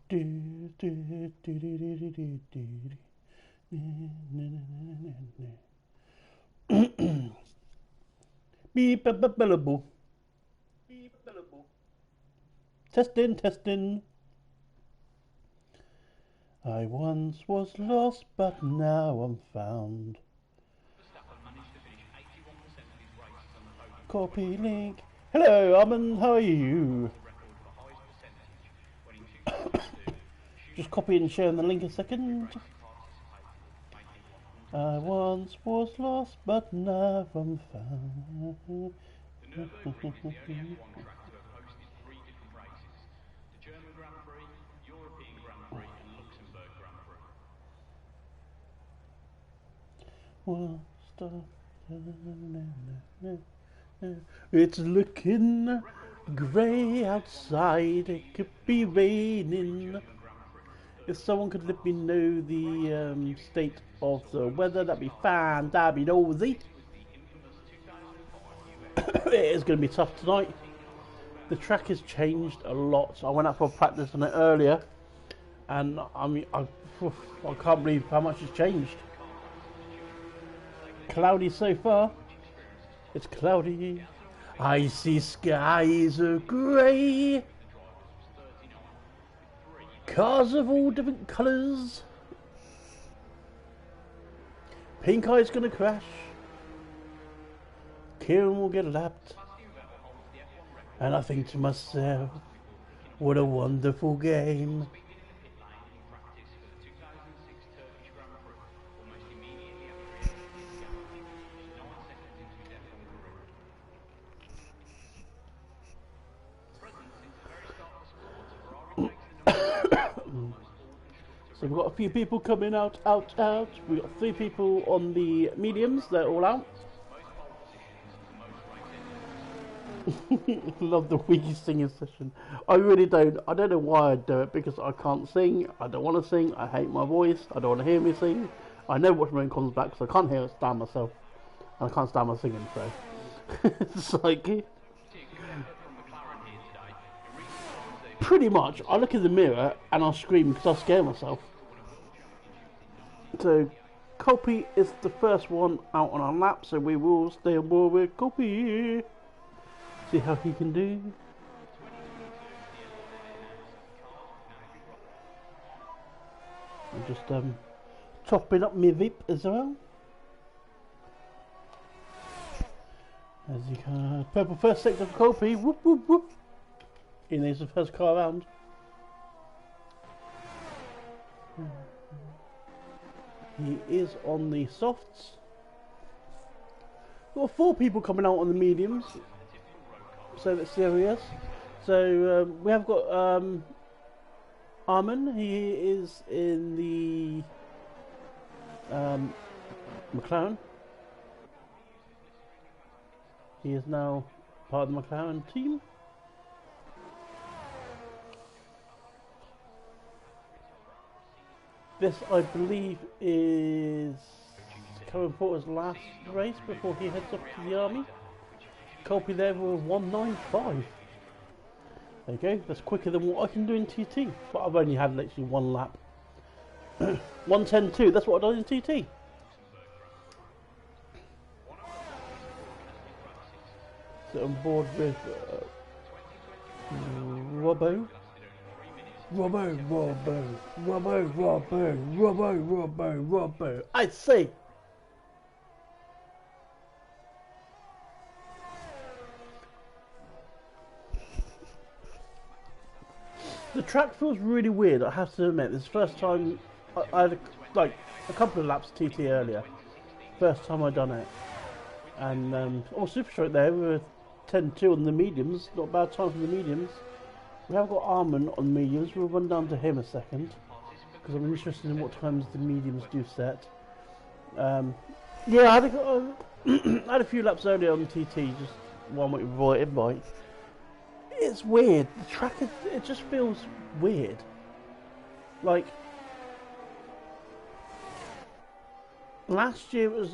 Beep, billable. Testing, testing. I once was lost, but now I'm found. Copy link. Hello, Armin, how are you? Just copy and share the link a second. I once was lost, but now I'm found. It's looking grey outside, it could be raining. If someone could let me know the state of the weather, that'd be fine, that'd be nosy. It is going to be tough tonight. The track has changed a lot. I went out for practice on it earlier, and I mean, I can't believe how much has changed. Cloudy so far. It's cloudy. Icy skies are grey. Cars of all different colours. Pink Eye's gonna crash. Kieran will get lapped. And I think to myself, what a wonderful game. So we've got a few people coming out. We've got 3 people on the mediums, they're all out. Love the wee singing session. I really don't. I don't know why I do it, because I can't sing. I don't want to sing. I hate my voice. I don't want to hear me sing. I know what when it comes back, so I can't hear it stand myself. And I can't stand my singing, so it's like pretty much I look in the mirror and I'll scream because I'll scare myself. So Copy is the first one out on our lap, so we will stay on board with Copy. See how he can do. I'm just topping up my VIP as well. As you can, purple first sector for Copy. Whoop whoop whoop. He needs the first car around. He is on the softs. Got 4 people coming out on the mediums. So let's see how he is. So we have got Armin. He is in the McLaren. He is now part of the McLaren team. This, I believe, is Kevin Porter's last race before he heads off to the army. Copy there with 195. There you go, that's quicker than what I can do in TT. But I've only had literally 1 lap. 1:10.2, that's what I done in TT. So on board with Robbo. Robbo. I see. The track feels really weird, I have to admit. This is the first time I had like a couple of laps TT earlier. First time I've done it. And super straight there, we were 10.2 on the mediums, not a bad time for the mediums. We have got Armin on mediums, we'll run down to him a second, because I'm interested in what times the mediums do set. Yeah, I had a few laps earlier on TT, just one week before invite. It's weird, the track, it just feels weird. Like, last year the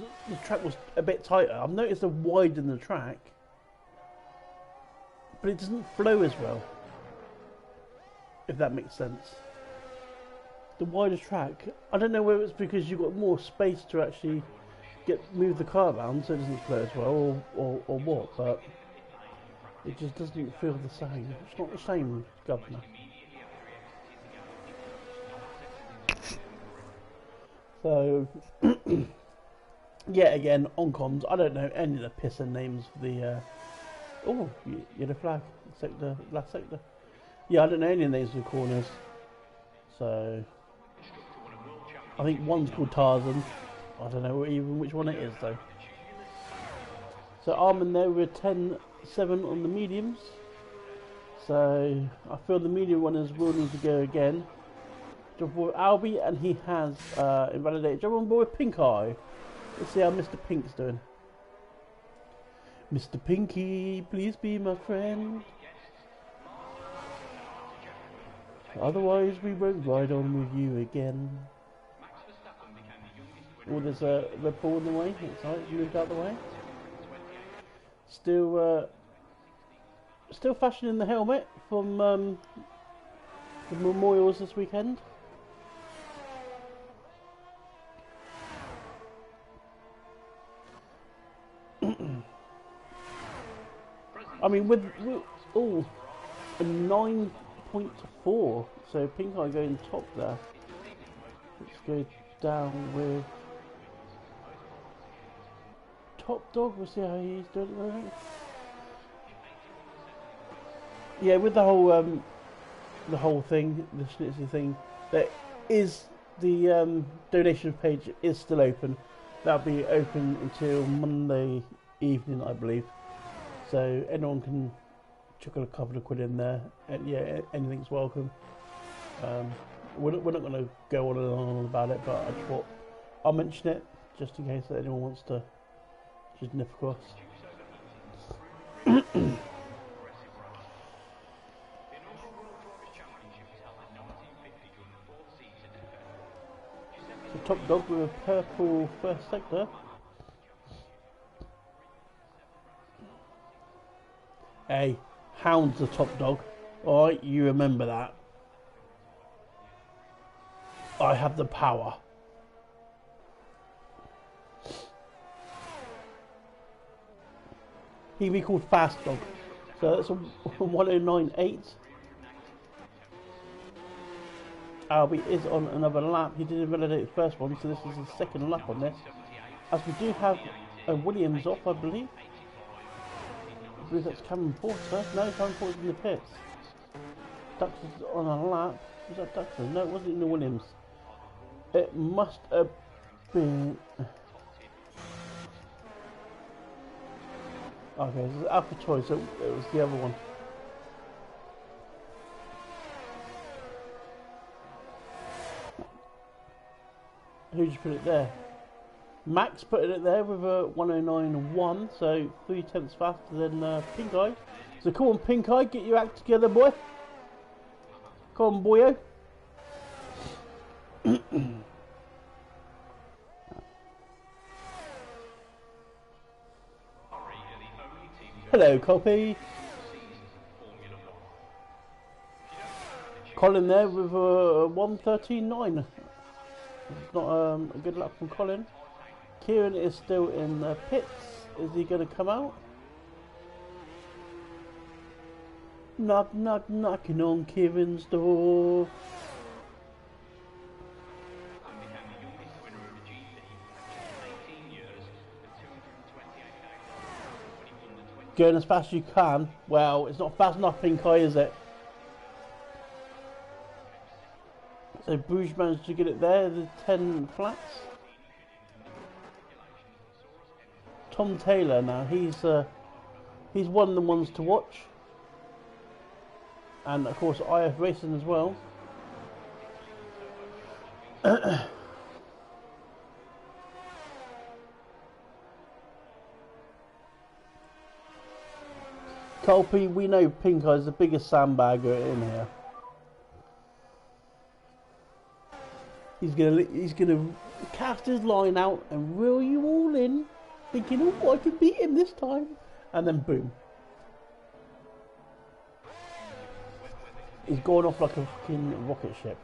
track was a bit tighter. I've noticed they've widened the track, but it doesn't flow as well, if that makes sense. the wider track. I don't know whether it's because you've got more space to actually move the car around so it doesn't slow as well, or what, but it just doesn't feel the same. It's not the same, Governor. So, yet again, on comms, I don't know any of the pissing names for the, oh, yellow flag, sector, last sector. Yeah, I don't know any of the names of the corners. So, I think one's called Tarzan. I don't know even which one it is though. So Armin there with 10-7 on the mediums. So I feel the medium runners will need to go again. Jump for Albie, and he has invalidated. Jump on board Pink Eye. Let's see how Mr. Pink's doing. Mr. Pinky, please be my friend. Otherwise we won't ride on with you again. Oh, there's a Red Bull in the way. It's alright, it's moved out of the way. Still fashioning the helmet from the memorials this weekend. I mean, with oh, a 9.4. So Pink Eye going top there. Let's go down with Top Dog. We'll see how he's doing. Yeah, with the whole thing, the Schnitzel thing, that is the donation page is still open. That'll be open until Monday evening, I believe. So anyone can chuck a couple of quid in there, and yeah, anything's welcome. We're not going to go on and on about it, but I just thought I'll mention it just in case that anyone wants to just nip across. So Top Dog with a purple first sector. Hey, Hound's the Top Dog. Alright, you remember that. I have the power. He'd be called Fast Dog. So that's a 1098. Albie is on another lap. He didn't validate the first one, so this is his second lap on this. As we do have a Williams off, I believe. I believe that's Cameron Porter. No, Cameron Porter's in the pits. Duxter's on a lap. Was that Duxter? No, it wasn't in the Williams. It must have been... Okay, this is Alpha Choice, so it was the other one. Who did you put it there? Max put it there with a 109.1, so 3/10 faster than Pink Eye. So come on, Pink Eye, get your act together, boy. Come on, boyo. Hello, Copy. Colin there with a 113.9. Not a good lap from Colin. Kieran is still in the pits. Is he going to come out? Knock, knock, knocking on Kieran's door. Going as fast as you can. Well, it's not fast enough, Pink Eye, is it? So Bruges managed to get it there, the 10 flats. Tom Taylor now, he's one of the ones to watch. And of course IF Racing as well. Colby, we know Pink Eye's the biggest sandbagger in here. He's gonna cast his line out and reel you all in, thinking, oh, I can beat him this time, and then boom, he's going off like a fucking rocket ship.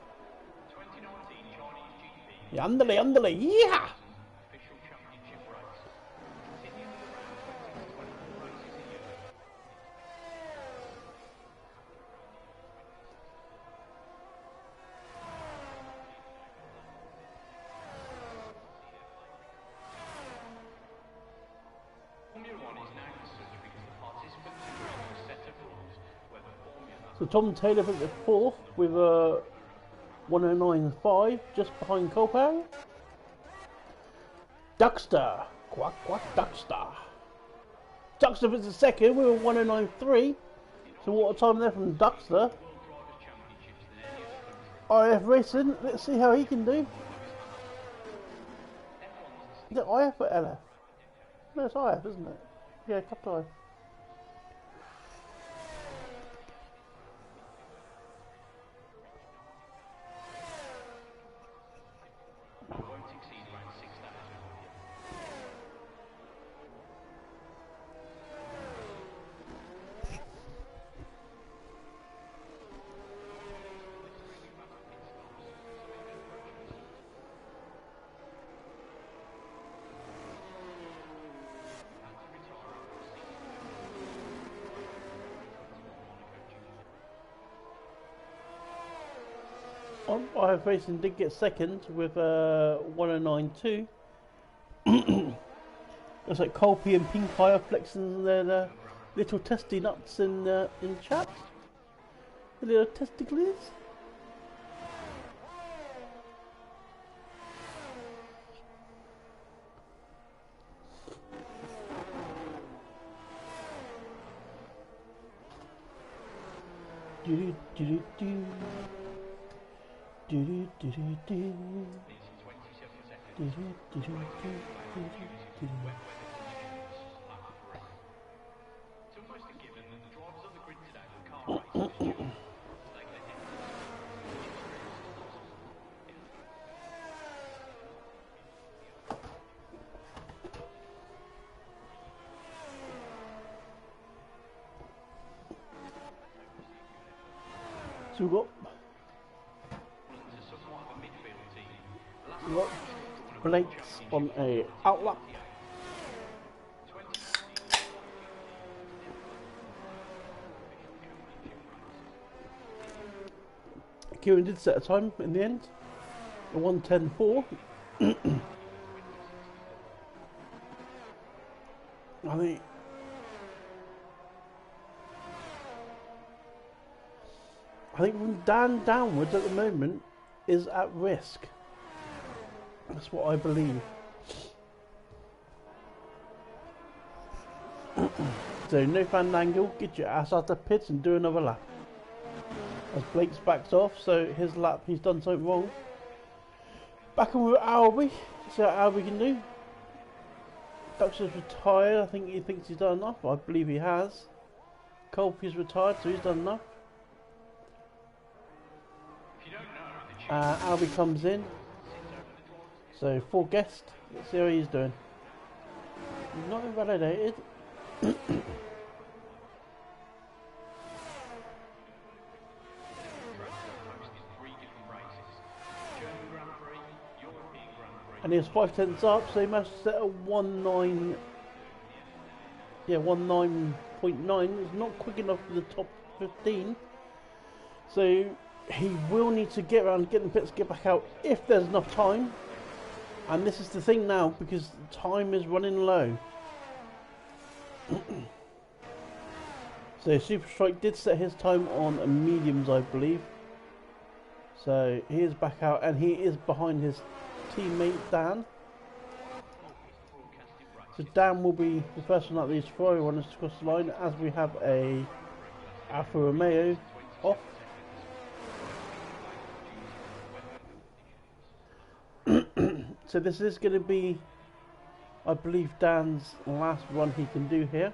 Andale, andale, yeah! So Tom Taylor at the fourth with a 109.5, just behind Colpound. Duckster, quack quack Duckster. Duckster is the second with a 109.3. So what a time there from Duckster. IF Racing, let's see how he can do. Is it IF or LF? No, it's IF, isn't it? Yeah, Cup IF. IF Racing did get second with 109.2. Looks like Colby and Pink Eye are flexing their little testy nuts in chat. The little testicles. Do do do do. Do do do do do. Do do do do do do. So we've got Blake's on a outlap. Kieran did set a time in the end, a 1:10.4. I think from Dan downwards at the moment is at risk. That's what I believe. So no fandangle, get your ass out the pits and do another lap. As Blake's backed off, so his lap, he's done something wrong. Back on with Albie, see how Albie can do. Duxter's retired, I think he thinks he's done enough, I believe he has. Colby's retired, so he's done enough. Albie comes in. So, 4 guests, let's see how he's doing. He's not invalidated. And he was 5 tenths up, so he managed to set a 19. Yeah, 19.9. It's not quick enough for the top 15. So he will need to get around, get in the pits, get back out if there's enough time. And this is the thing now, because time is running low. So Super Strike did set his time on mediums, I believe. So he is back out, and he is behind his teammate Dan. So Dan will be the first one out of these 4 runners to cross the line, as we have a Alfa Romeo off. So this is going to be, I believe, Dan's last run he can do here.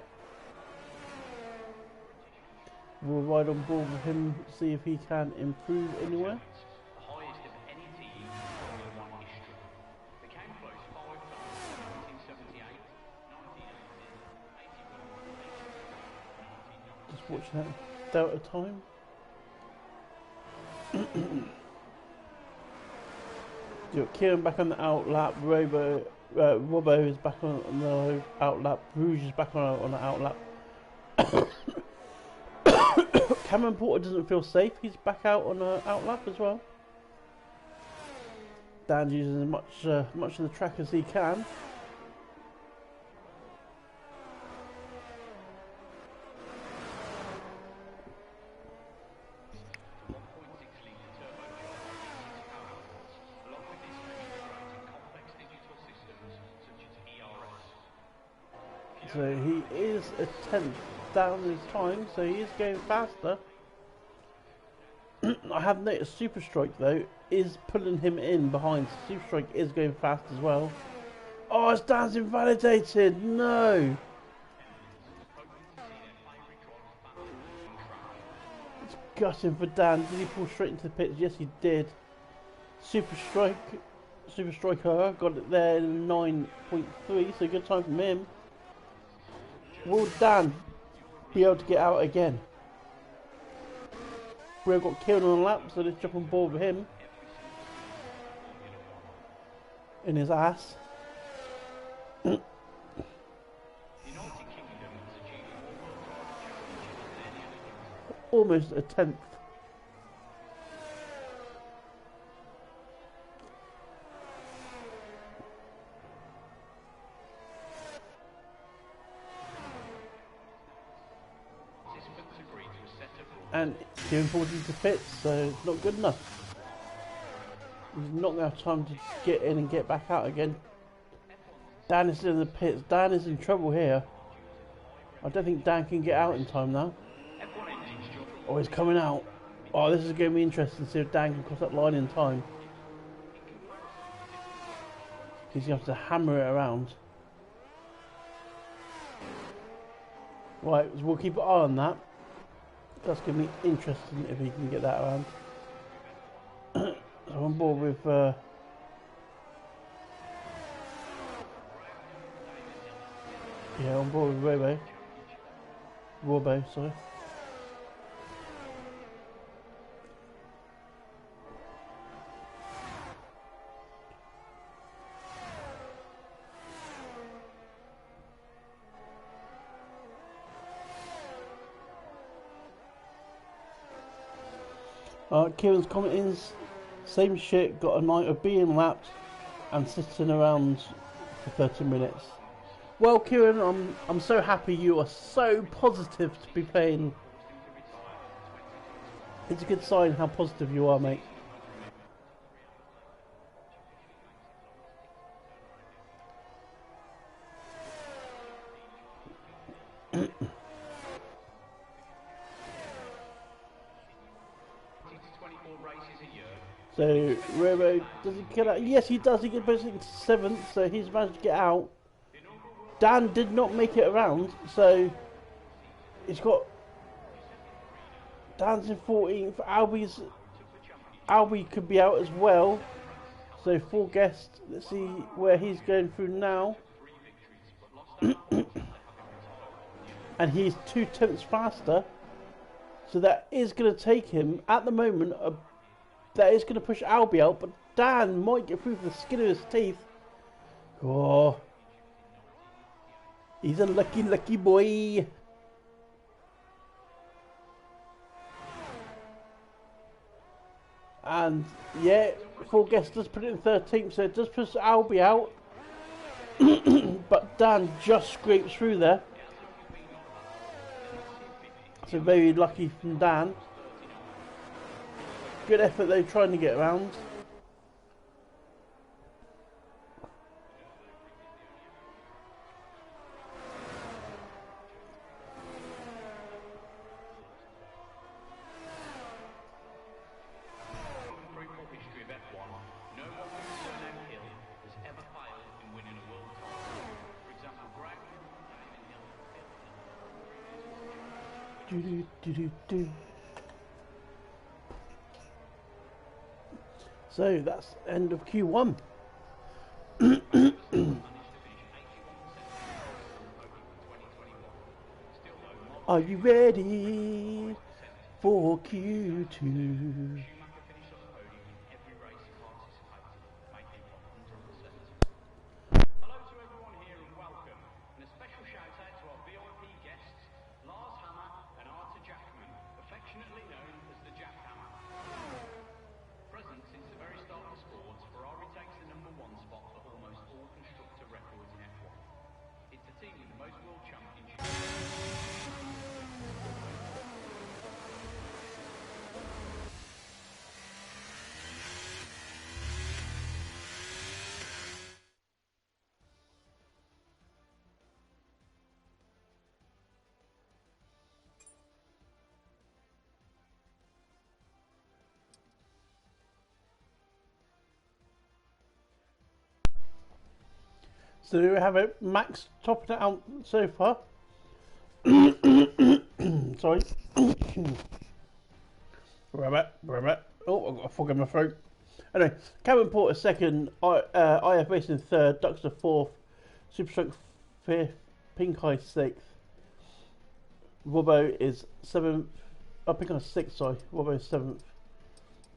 We'll ride on board with him, see if he can improve anywhere. Just watch that Delta time. You got Kieran back on the outlap. Robbo is back on the outlap. Rouge is back on the outlap. Cameron Porter doesn't feel safe. He's back out on the outlap as well. Dan's using as much of the track as he can. So he is a tenth down his time, so he is going faster. I have noticed Super Strike though is pulling him in behind. Super Strike is going fast as well. Oh, it's Dan's invalidated. No. It's gutting for Dan. Did he pull straight into the pits? Yes, he did. Super Striker got it there in 9.3, so good time from him. Will Dan be able to get out again? We've got Kieran on the lap, so let's jump on board with him. In his ass. Almost a tenth. And Kieran falls into pits, so it's not good enough. He's not going to have time to get in and get back out again. Dan is in the pits. Dan is in trouble here. I don't think Dan can get out in time now. Oh, he's coming out. Oh, this is going to be interesting to see if Dan can cross that line in time. He's going to have to hammer it around. Right, so we'll keep an eye on that. That's going to be interesting if he can get that around. So I'm on board with yeah, on board with Robbo, sorry. Kieran's commenting, same shit, got a night of being lapped and sitting around for 30 minutes. Well, Kieran, I'm so happy you are so positive to be playing. It's a good sign how positive you are, mate. So, Robo, does he get out? Yes, he does. He gets basically 7th, so he's managed to get out. Dan did not make it around, so he's got... Dan's in 14th. Albie could be out as well. So, 4 guests. Let's see where he's going through now. And he's 2 tenths faster. So that is going to take him, at the moment, that is going to push Albie out, but Dan might get through for the skin of his teeth. Oh, he's a lucky boy. And yeah, 4 guests does put it in 13th, so it does push Albie out. But Dan just scrapes through there. So very lucky from Dan. Good effort though, trying to get around. So that's end of Q1. Are you ready for Q2? So we have it Max topping it out so far. Sorry. Rabbit. Oh, I've got a fog in my throat. Anyway, Cameron Porter second, IF Racing third, Duxter fourth, Superstroke fifth, Pink Eye sixth, Robbo is seventh, Pink Eye sixth, sorry, Robbo is seventh,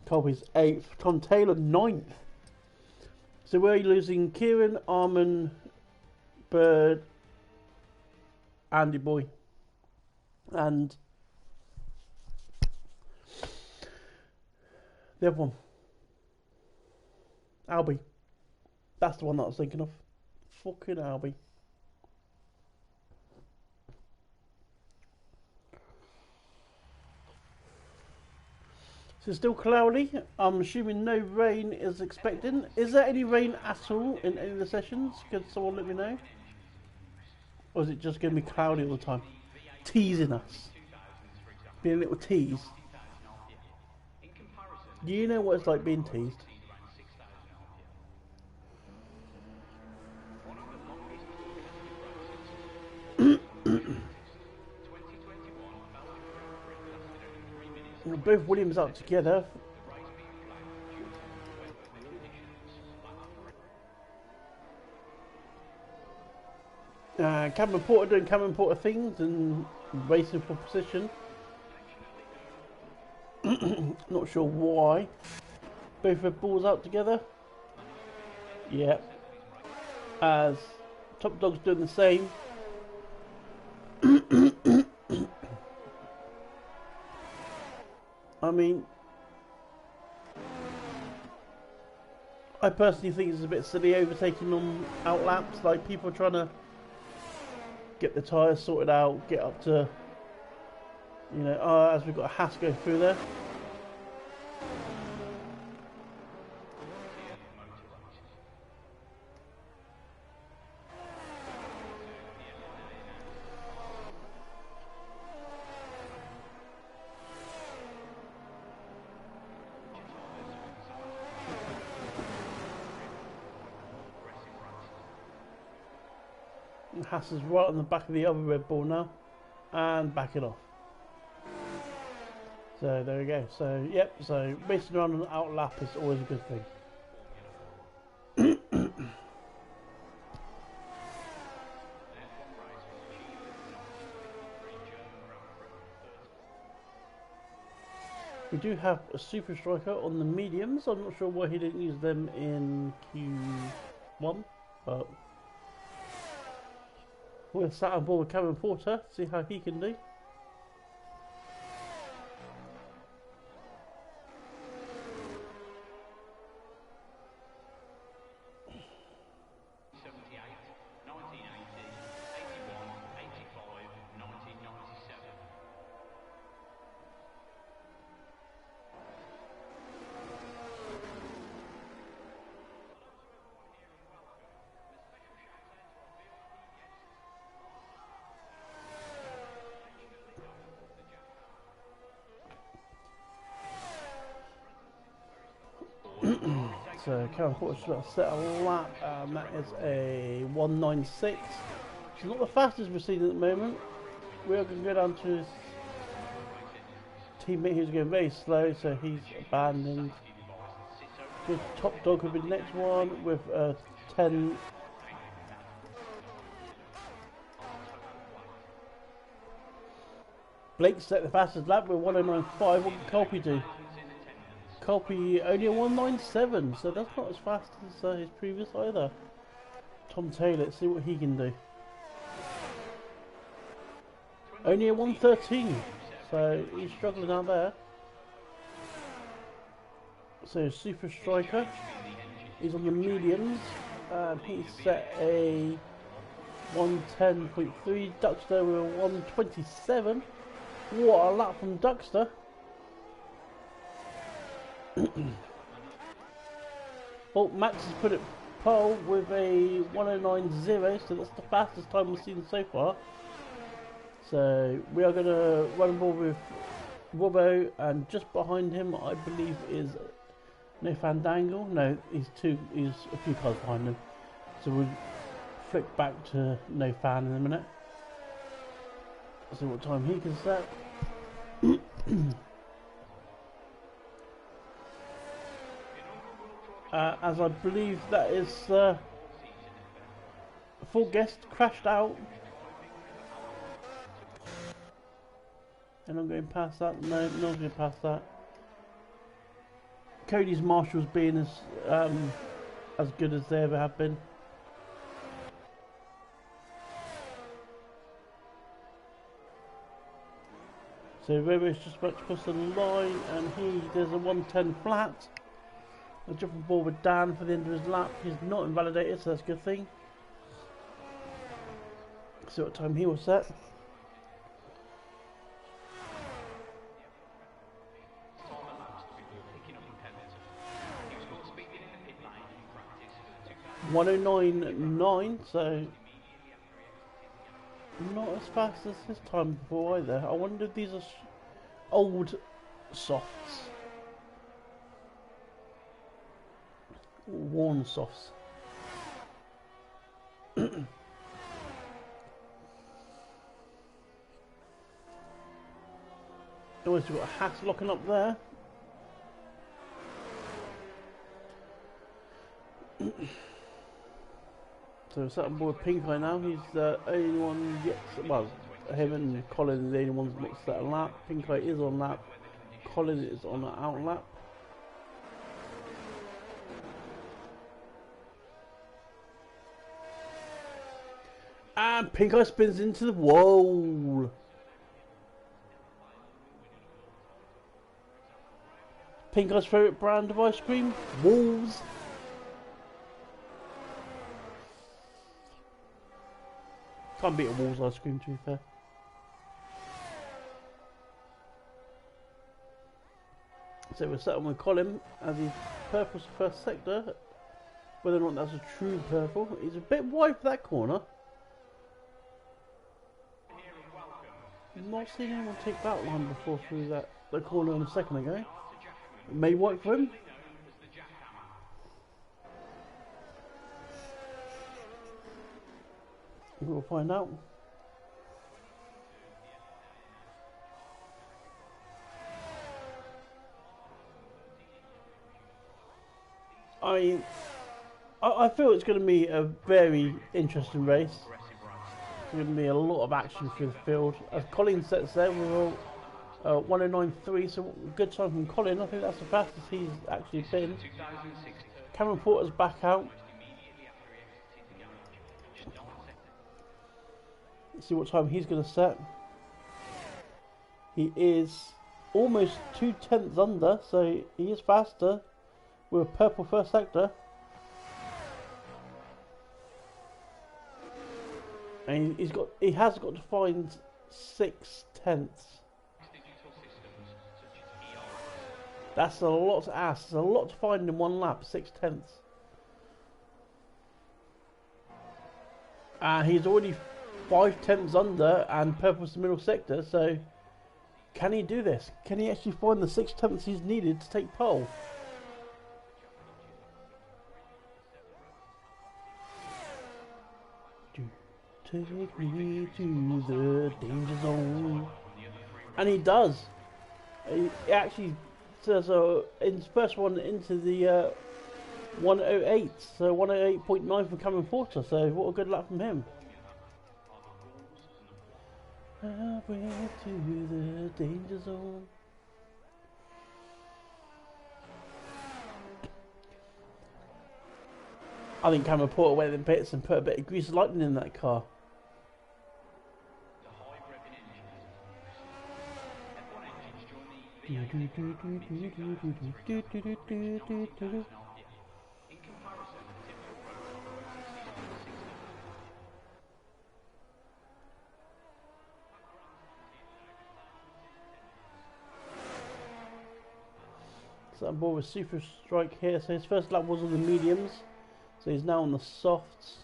Colby's eighth, Tom Taylor ninth. So we're losing Kieran, Armin, Bird, Andy Boy, and the other one, Albie. That's the one that I was thinking of. Fucking Albie. So it's still cloudy. I'm assuming no rain is expected. Is there any rain at all in any of the sessions? Could someone let me know? Or is it just going to be cloudy all the time? Teasing us. Being a little tease. Do you know what it's like being teased? Both Williams up together. Cameron Porter doing Cameron Porter things and racing for position. Not sure why. Both Red Bulls out together. Yeah. As Top Dog's doing the same. I mean, I personally think it's a bit silly overtaking on out laps. Like, people trying to get the tyres sorted out, get up to, you know, as we've got a Haas go through there. Haas is right on the back of the other Red Bull now, and backing off. So there we go. So yep. So racing around an out lap is always a good thing. We do have a Super Striker on the mediums. I'm not sure why he didn't use them in Q1, but we're sat on board with Cameron Porter, see how he can do. So Cameron Porter's about to set a lap, and that is a 196. It's not the fastest we've seen at the moment. We are going to go down to his teammate who's going very slow, so he's abandoned. Good Top Dog will be the next one with 10. Blake set the fastest lap with 109.5. What can Colby do? Colby only a 197, so that's not as fast as his previous either. Tom Taylor, let's see what he can do. Only a 113, so he's struggling out there. So Super Striker, he's on the mediums, and he's set a 110.3. Duxter with a 127. What a lap from Duxter. Well, Max has put it pole with a 109.0, so that's the fastest time we've seen so far. So we are going to run ball with Robbo, and just behind him, I believe, is no Fandangle. No, he's a few cars behind him. So we're flick back to no fan in a minute. See what time he can set. As I believe that is full guest crashed out. And I'm going past that. No, not going past that. Cody's marshals being as good as they ever have been. So Robo's just about to cross the line, and he does a 110 flat. A jumping ball with Dan for the end of his lap. He's not invalidated, so that's a good thing. See what time he will set. .109.9, so not as fast as this time before either. I wonder if these are old softs. Worn softs. Always got a hat locking up there. So certain boy Pink Eye now, he's the only one yet, well, him and Colin are the only ones not set a lap. Pink Eye is on lap, Colin is on an out lap. And Pink Eye spins into the wall. Pink Eye's favourite brand of ice cream, Walls. Can't beat a Walls ice cream, to be fair. So we're set on with Colin as he's purple's first sector. Whether or not that's a true purple, he's a bit wide for that corner. I've not seen anyone take that line before through that the corner a second ago. It may work for him. We'll find out. I feel it's going to be a very interesting race. There's going to be a lot of action through the field. As Colin sets there, we're all 109.3, so good time from Colin. I think that's the fastest he's actually been. Cameron Porter's back out. Let's see what time he's going to set. He is almost 2/10 under, so he is faster with a purple first sector. And he has got to find 6/10. That's a lot to ask. It's a lot to find in one lap, 6/10. He's already 5/10 under and purple's the middle sector, so can he do this? Can he actually find the 6/10 he's needed to take pole? Take me to the danger zone. And he does. He actually says in his first one into the 108, so 108.9 from Cameron Porter, so what a good lap from him. I went to the danger zone. I think Cameron Porter went in pits and put a bit of grease lightning in that car. So that ball with Super Strike here. So his first lap was on the mediums, so he's now on the softs.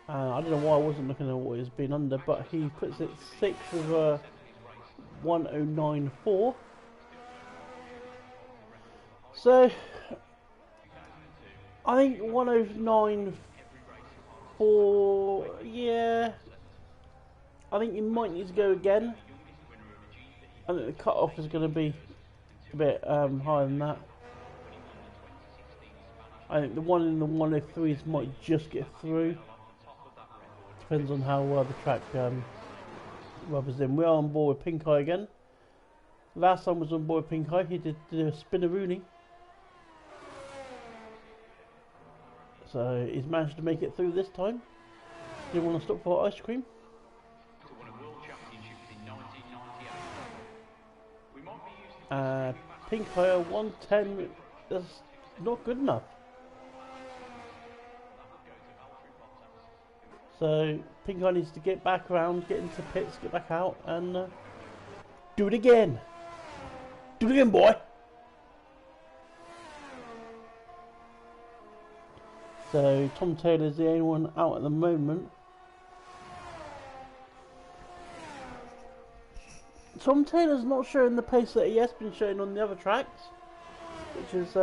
I don't know why I wasn't looking at what he's been under, but he puts it 6th with a 109.4. So I think 109 4, yeah. I think you might need to go again. I think the cut-off is going to be a bit higher than that. I think the one in the 103s might just get through. Depends on how well the track rubbers in. We are on board with Pink Eye again. Last time was on board with Pink Eye, he did a spinneroonie. So he's managed to make it through this time. Do you want to stop for ice cream? Pink Eye 110, that's not good enough. So Pink Eye needs to get back around, get into pits, get back out, and do it again. Do it again, boy. So Tom Taylor's the only one out at the moment. Tom Taylor's not showing the pace that he has been showing on the other tracks, which is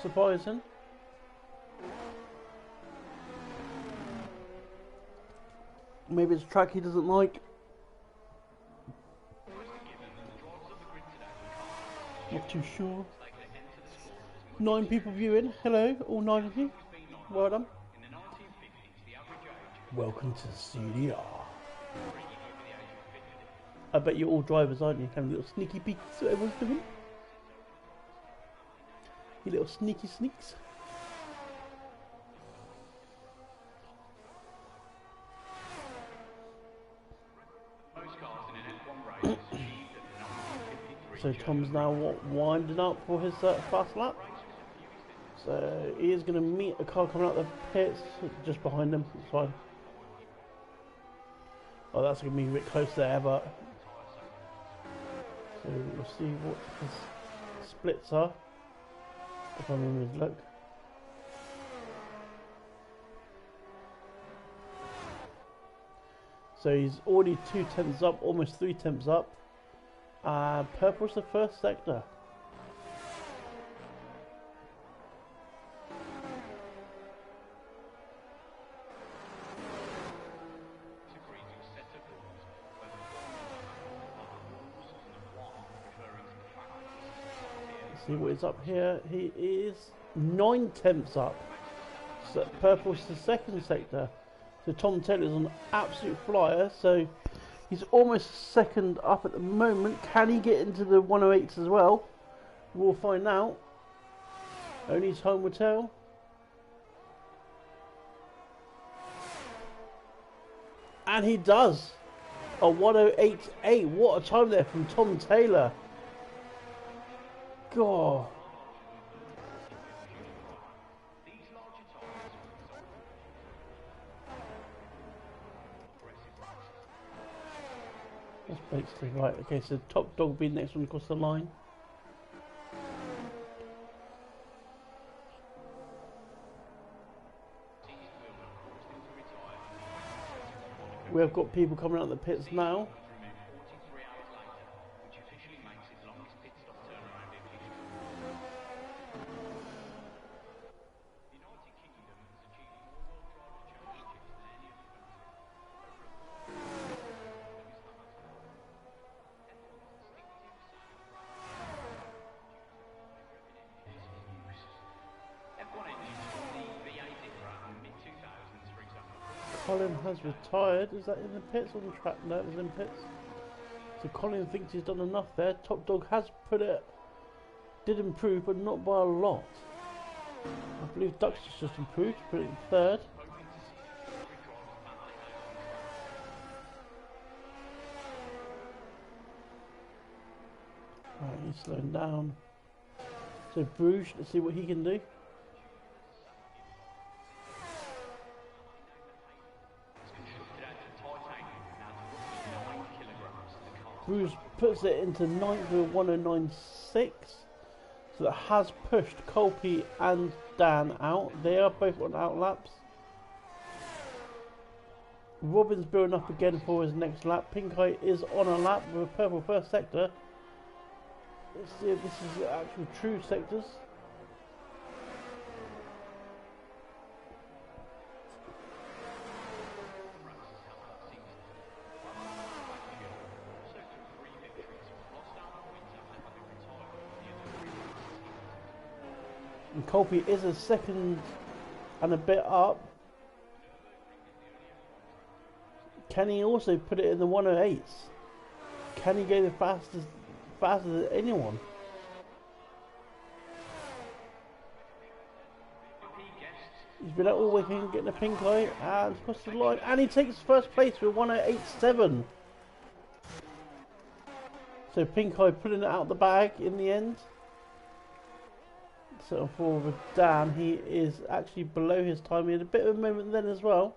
surprising. Maybe it's a track he doesn't like. Not too sure. 9 people viewing. Hello, all 9 of you. Well done. Welcome to CDR. I bet you're all drivers, aren't you? Having little sneaky peeks at what everyone's doing. You little sneaky sneaks. So Tom's now winding up for his fast lap. So he is going to meet a car coming out the pits just behind him. It's fine. Oh, that's going to be a bit close there, but so we'll see what his splits are. If I'm in his look. So he's already 2 tenths up, almost 3 tenths up. Purple's the first sector. Let's see what is up here. He is 9 tenths up. So purple's the second sector. So Tom Taylor's an absolute flyer. So he's almost second up at the moment. Can he get into the 108s as well? We'll find out. Only time will tell. And he does. A 108.8. What a time there from Tom Taylor. God. That's basically right. Okay, so Top Dog will be the next one across the line. We have got people coming out of the pits now. Colin has retired. Is that in the pits or the track? No, it was in pits. So Colin thinks he's done enough there. Top Dog has put it, did improve, but not by a lot. I believe Dux just improved, put it in third. Right, he's slowing down. So Bruges, let's see what he can do. Bruce puts it into 9th with 109.6, so that has pushed Colby and Dan out. They are both on out laps. Robin's building up again for his next lap. Pink Eye is on a lap with a purple first sector. Let's see if this is the actual true sectors. And Colby is a second and a bit up. Can he also put it in the 108s? Can he go the fastest, faster than anyone? He's been out all weekend getting a pink eye and across the line, and he takes first place with 108.7. So pink eye putting it out the bag in the end. So for with Dan, he is actually below his time. He had a bit of a moment then as well.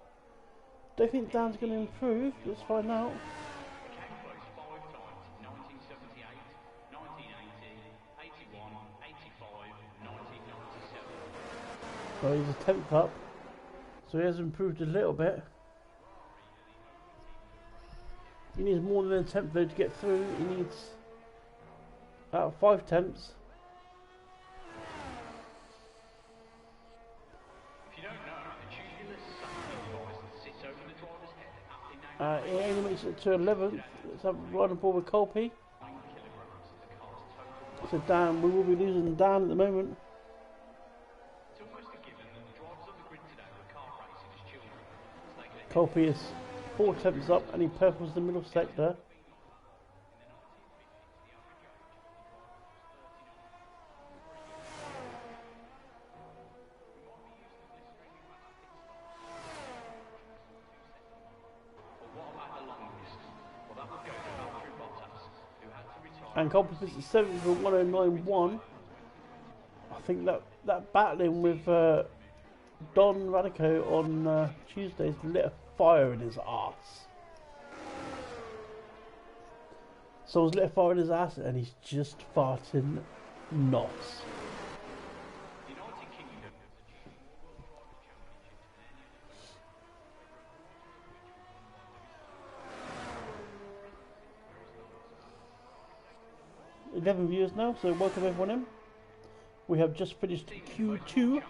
Don't think Dan's going to improve. Let's find out. Well, he's a 10th up, so he has improved a little bit. He needs more than a 10th though to get through. He needs about 5 tenths. He only makes it to 11th. Let's have a ride on board with Colby. So Dan, we will be losing Dan at the moment. Colby is 4 tenths up and he purples the middle sector. And Colby is at 7th for 109.1. I think that battling with Don Radico on Tuesday's lit a fire in his arse. Someone's lit a fire in his ass and he's just farting knots. 11 viewers now, so welcome everyone in. We have just finished Q2.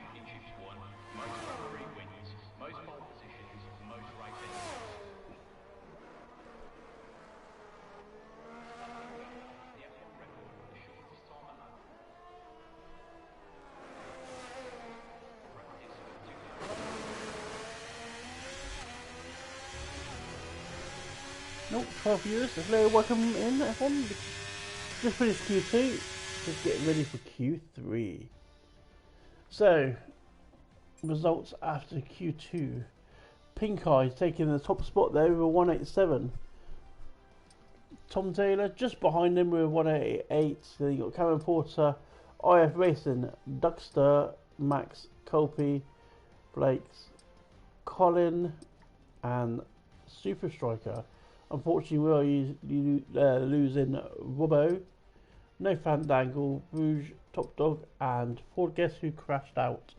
Nope, 12 viewers. Hello, welcome in everyone. Just finished Q2, just getting ready for Q3. So, results after Q2. Pink Eye taking the top spot there with a 187. Tom Taylor just behind him with a 188. Then you got Cameron Porter, IF Racing, Duckster, Max, Colby, Blakes, Colin, and Super Striker. Unfortunately, we are losing Robbo, No Fandangle, Rouge, Top Dog, and Ford Guess who crashed out.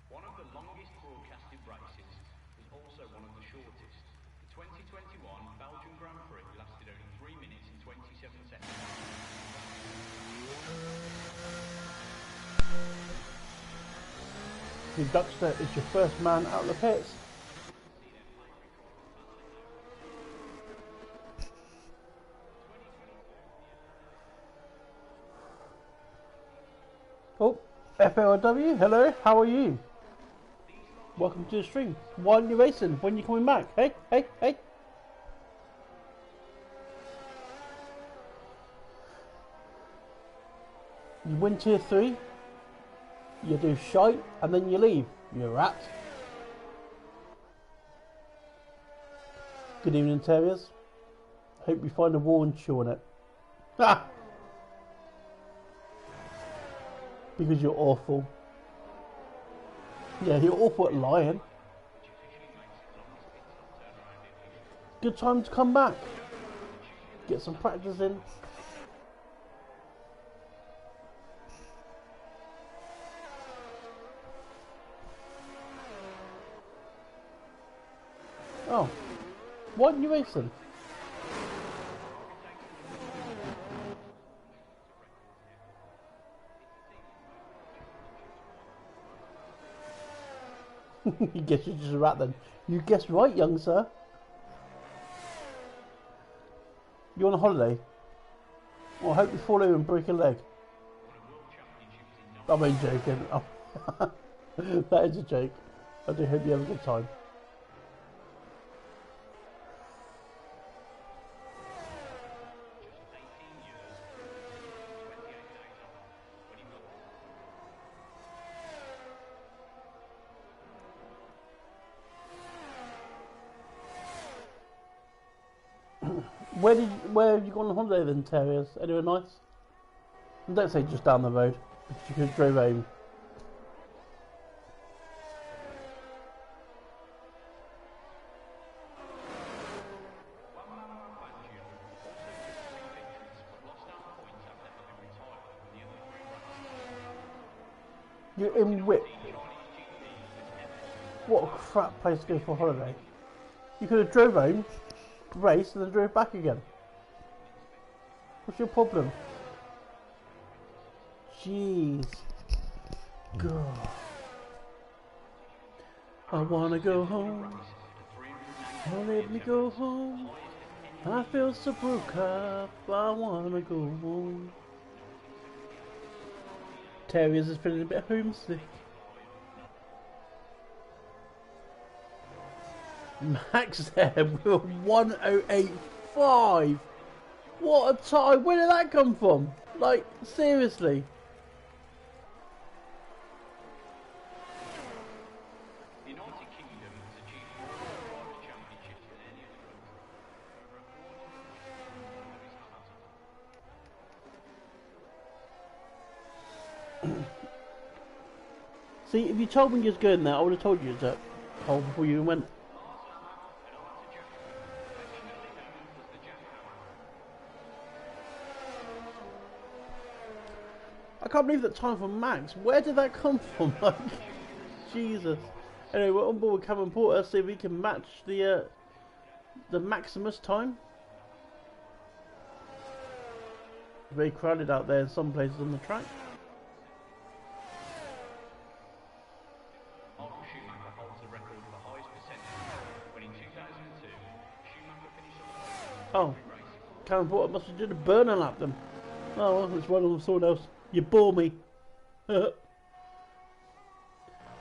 One of the longest broadcasted races was also one of the shortest. The 2021 Belgian Grand Prix lasted only 3 minutes and 27 seconds. The Duckster is your first man out of the pits. Oh, FLW, hello, how are you? Welcome to the stream. Why are you racing? When are you coming back? Hey, hey, hey. You win tier 3, you do shite, and then you leave. You rat. Good evening, Terriers. Hope you find a wall and chew on it. Ah! Because you're awful. Yeah, you're awful at lying. Good time to come back. Get some practice in. Oh, why didn't you race them? You guess you're just a rat then. You guessed right, young sir. You on a holiday? Well, I hope you fall over and break a leg. I'm only joking. Oh. That is a joke. I do hope you have a good time. Where have you gone on holiday then, Terriers? Anywhere nice? And don't say just down the road, because you could have drove home. You're in Whip. What a crap place to go for a holiday. You could have drove home, raced, and then drove back again. What's your problem? Jeez. God. I wanna go home. Oh, let me go home. I feel so broke up. I wanna go home. Terriers is feeling a bit homesick. Max there with 1:08.5. What a time! Where did that come from? Like, seriously. The United Kingdom has achieved more drivers' championships than any other country. See, if you told me you was going there, I would have told you that hole before you even went. I can't believe that time for Max. Where did that come from? Like, Jesus. Anyway, we're on board with Cameron Porter, see if we can match the Maximus time. Very crowded out there in some places on the track. Oh, Cameron Porter must have did a burner lap then. Oh well, it's one of someone else. You bore me. So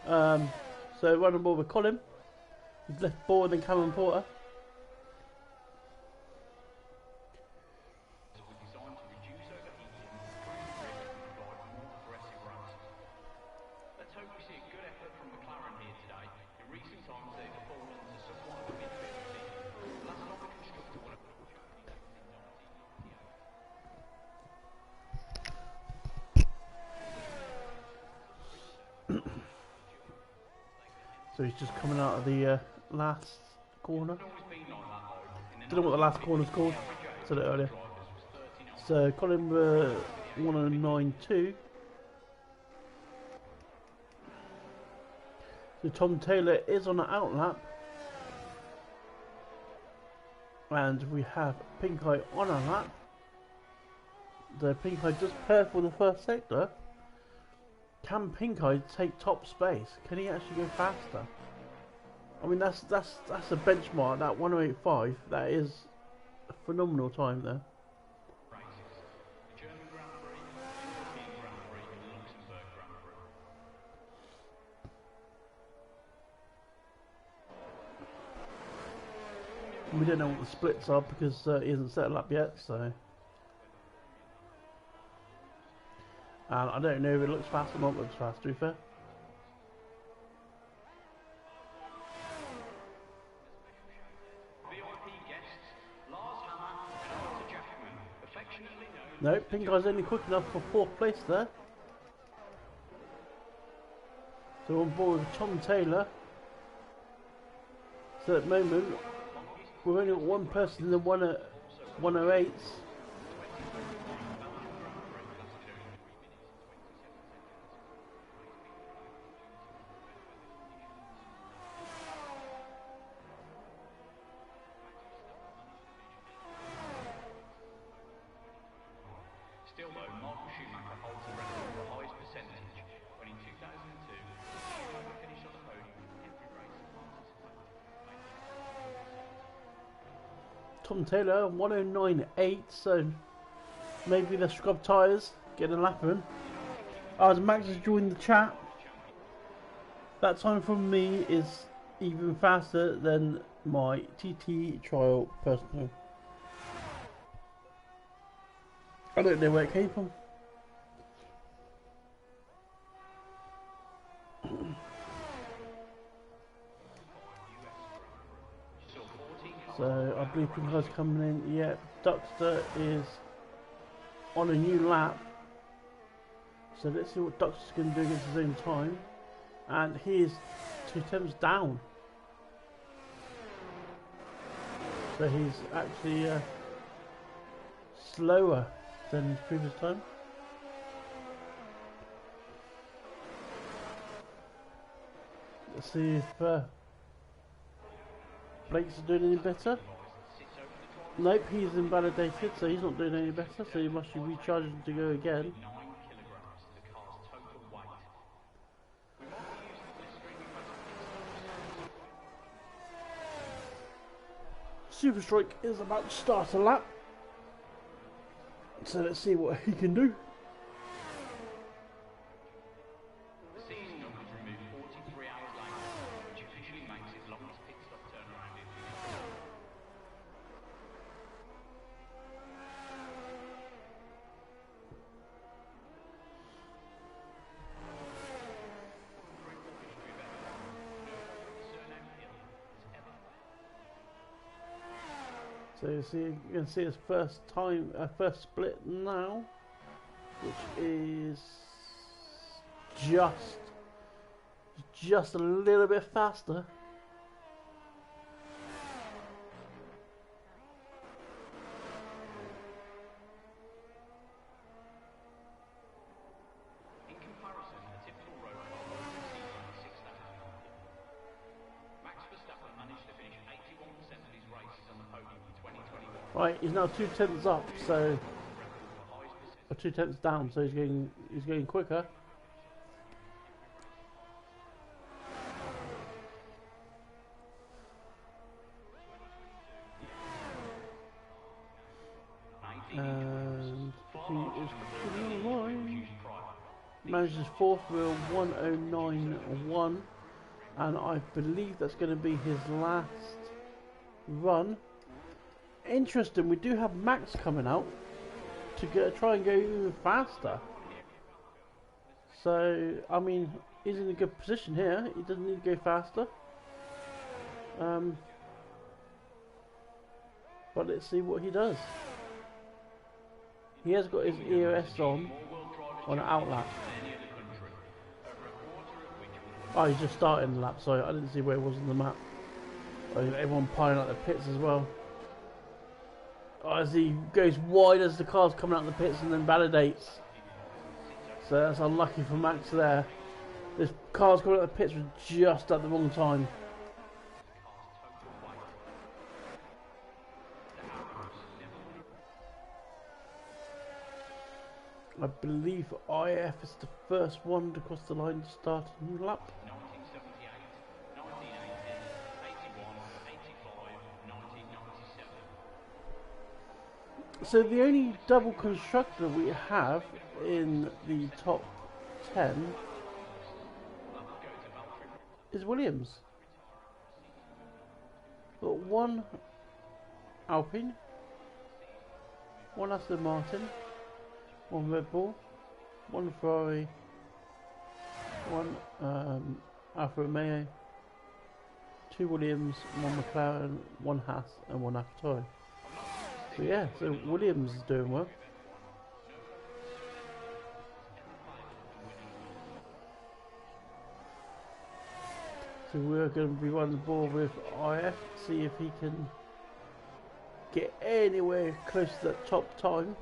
run on board with Colin. He's left board than Cameron Porter. Let's hope we see a good effort from McLaren here today. In recent times they've fallen to somewhat of a midfield team. Last time the constructor won a So he's just coming out of the last corner. Don't know what the last corner's called. I said it earlier. So Colin 109.2. So Tom Taylor is on the outlap. And we have Pink Eye on a lap. The Pink Eye just paired for the first sector. Can Pink Eye take top space? Can he actually go faster? I mean, that's a benchmark. That 1:08.5. That is a phenomenal time there. We don't know what the splits are because he hasn't set it up yet. So, and I don't know if it looks fast or not looks fast. To be fair. No, Pink Eye's only quick enough for 4th place there. So on board with Tom Taylor. So at the moment, we've only got one person in the 108s. Still though, Michael Schumacher holds the record for the highest percentage when in 2002, Schumacher finished on the podium in every race he participated. Tom Taylor 109.8, so maybe the scrub tyres getting a lap in. As Max has joined the chat, that time from me is even faster than my TT trial personal. I don't know where it came from. So I believe people are coming in. Yeah, Duxter is on a new lap. So let's see what Duxter's going to do against his own time. And he is 2 tenths down. So he's actually slower than his previous time. Let's see if Blake's doing any better. Nope, he's invalidated, so he's not doing any better, so he must be recharging to go again. Super Strike is about to start a lap, so let's see what he can do. So you can see his first split now, which is just a little bit faster. In comparison, a typical road car will exceed only 6,000 RPM. Max Verstappen managed to finish 81% of his races on the podium in 2021. Right, he's now 2 tenths up, so or 2 tenths down, so he's going quicker. And he is coming along. Manages fourth wheel 109.1, and I believe that's going to be his last run. Interesting, we do have Max coming out to try and go even faster. So, I mean, he's in a good position here. He doesn't need to go faster. But let's see what he does. He has got his EOS on an outlap. Oh, he's just starting the lap. Sorry, I didn't see where it was on the map. Oh, everyone piling out the pits as well. Oh, as he goes wide as the car's coming out of the pits and then validates. So that's unlucky for Max there. This car's coming out of the pits was just at the wrong time. I believe IF is the first one to cross the line to start a new lap. 1978, 1980, 81, 85, 1997. So the only double constructor we have in the top 10 is Williams. Got one Alpine, one Aston Martin, one Red Bull, one Ferrari, one Alfa Romeo, two Williams, one McLaren, one Haas and one AlphaTauri. So yeah, so Williams is doing well. So we're going to be running the ball with IF, see if he can get anywhere close to that top time.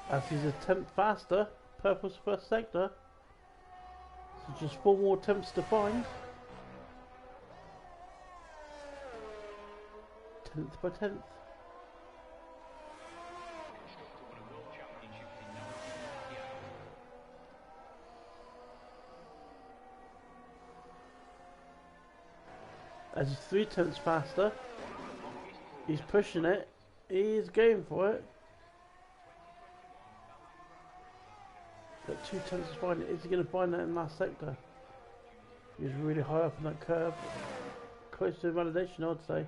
As he's a tenth faster, purple's first sector. So just 4 more attempts to find. 10th by 10th. As he's 3 tenths faster, he's pushing it, he's going for it. Got 2 tenths to find it. Is he going to find that in last sector? He's really high up in that curve. Close to validation, I'd say.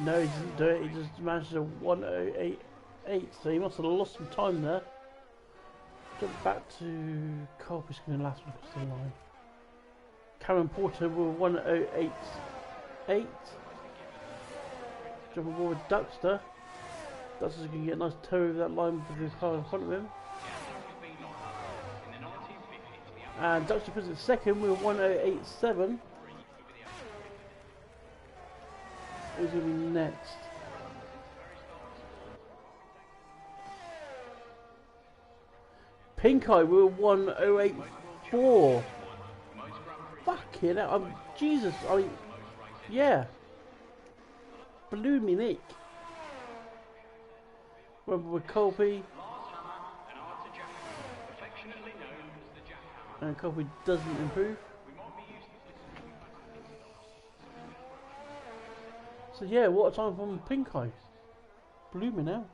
No, he didn't do it. He just managed a 1088, so he must have lost some time there. Jump back to Colby's going to last one across the line. Cameron Porter with 1088. Jump aboard with Duxter. Duxter's going to get a nice toe over that line with the car in front of him. And Duxter puts it second with 1087. Who's going to be next? Pink Eye with 1084. Fucking hell, Jesus, yeah. Blew me Nick. Remember with Colby. And Colby doesn't improve. So yeah, what a time from Pink Eye. Blew me now.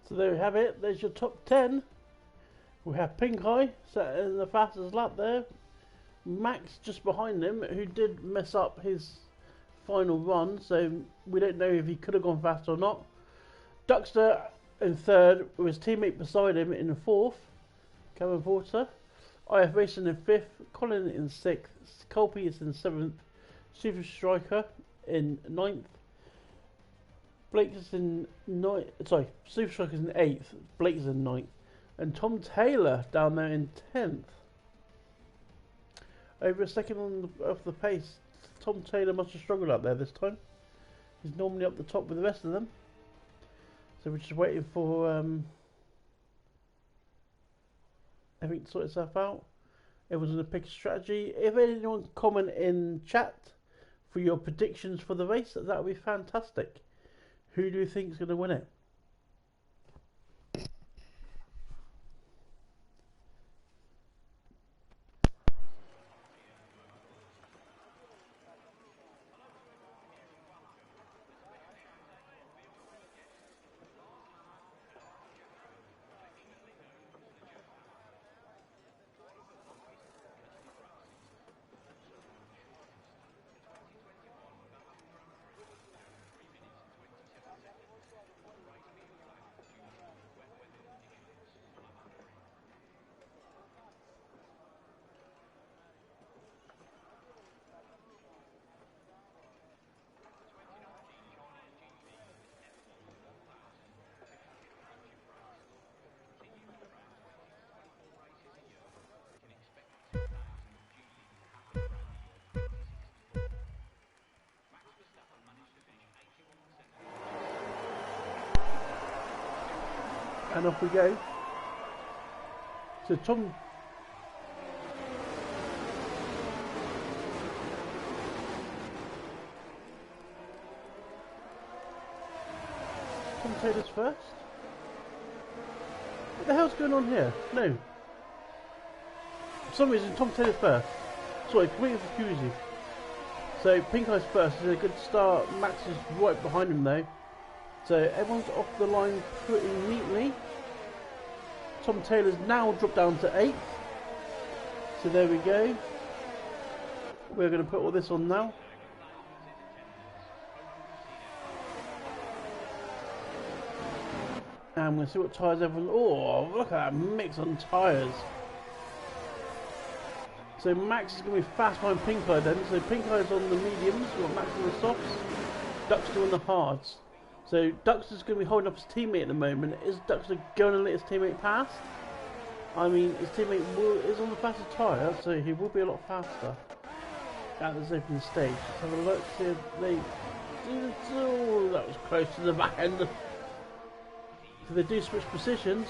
So there we have it, there's your top 10. We have Pink Eye sat in the fastest lap there. Max just behind him, who did mess up his final run, so we don't know if he could have gone faster or not. Duxter in third, with his teammate beside him in fourth, Cameron Porter. IF Racing in fifth, Colin in sixth, Colby is in seventh, Super Striker in ninth. Blake is in ninth. Sorry, Super Striker is in eighth. Blake is in ninth, and Tom Taylor down there in 10th. Over a second on off the pace. Tom Taylor must have struggled up there this time. He's normally up the top with the rest of them. So we're just waiting for everything to sort itself out. Everyone's going to pick a strategy. If anyone comment in chat for your predictions for the race, that would be fantastic. Who do you think is going to win it? And off we go. So Tom Taylor's first? What the hell's going on here? No. For some reason Tom Taylor's first. Sorry, completely confusing. So Pink Eye's first is a good start. Max is right behind him though. So everyone's off the line pretty neatly. Tom Taylor's now dropped down to 8th. So there we go. We're going to put all this on now. And we'll see what tyres everyone. Oh, look at that mix on tyres. So Max is going to be fast behind Pink Eye then. So Pink Eye's on the mediums, we've got Max on the softs, Duckster on the hards. So Duckster's going to be holding up his teammate at the moment. Is Duckster going to let his teammate pass? I mean, his teammate is on the faster tyre, so he will be a lot faster at this open stage. Let's have a look, see if they do. Oh, that was close to the back end. So they do switch positions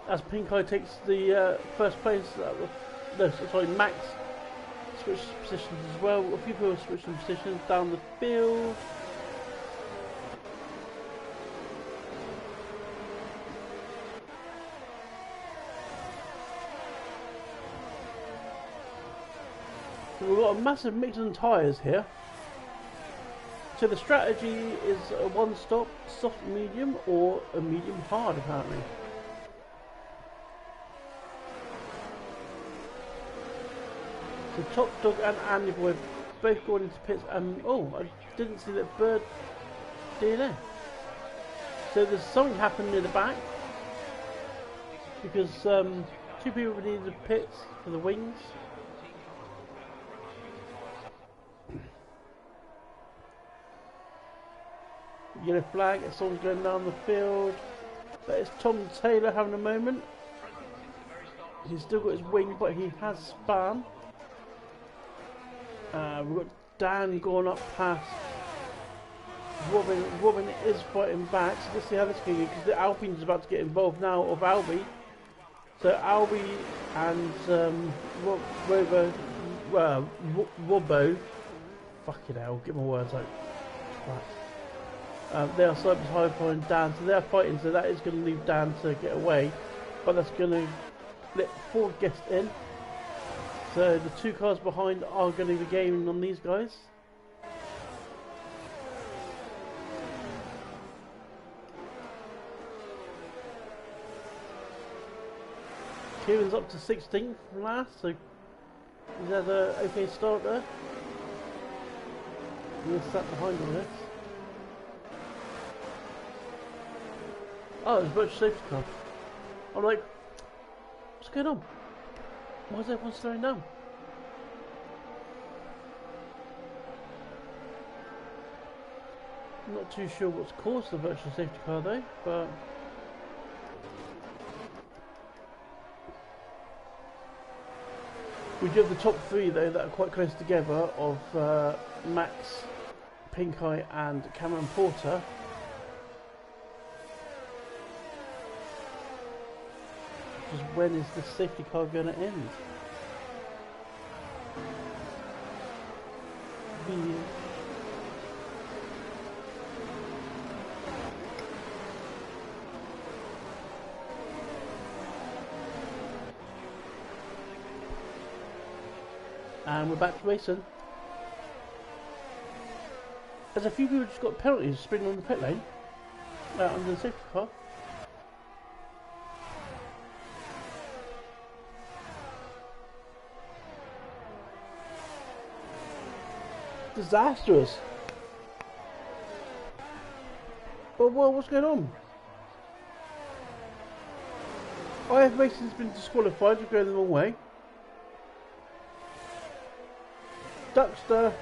as Pink Eye takes the first place. No, sorry, Max switches positions as well. A few people are switching positions down the field. So we've got a massive mix of tyres here. So the strategy is a one-stop, soft medium, or a medium hard apparently. So Top Dog and Andy Boy both going into pits, and oh, I didn't see that Bird DNA. So there's something happened near the back because two people needed the pits for the wings. Yellow flag, someone's going down the field. That is Tom Taylor having a moment. He's still got his wing, but he has spam. We've got Dan going up past Robin. Robin is fighting back, so let's see how this can go, because the Alpine's about to get involved now of Albie. So Albie and Robbo, fucking hell, get my words out. Right. They are side by side behind Dan, so they're fighting, so that is going to leave Dan to get away, but that's going to let Ford get in. So the two cars behind are going to be gaining on these guys. Kieran's up to 16th from last, so he's had an okay start there. He's sat behind all this. Oh, there's a bunch of safety cars. I'm like, what's going on? Why is everyone slowing down? I'm not too sure what's caused the virtual safety car though, but we do have the top three though that are quite close together of Max, Pink Eye and Cameron Porter. When is the safety car going to end? And we're back to racing. There's a few people just got penalties spinning on the pit lane under the safety car. Disastrous. But what's going on? IF Racing's been disqualified for going the wrong way. Duckster,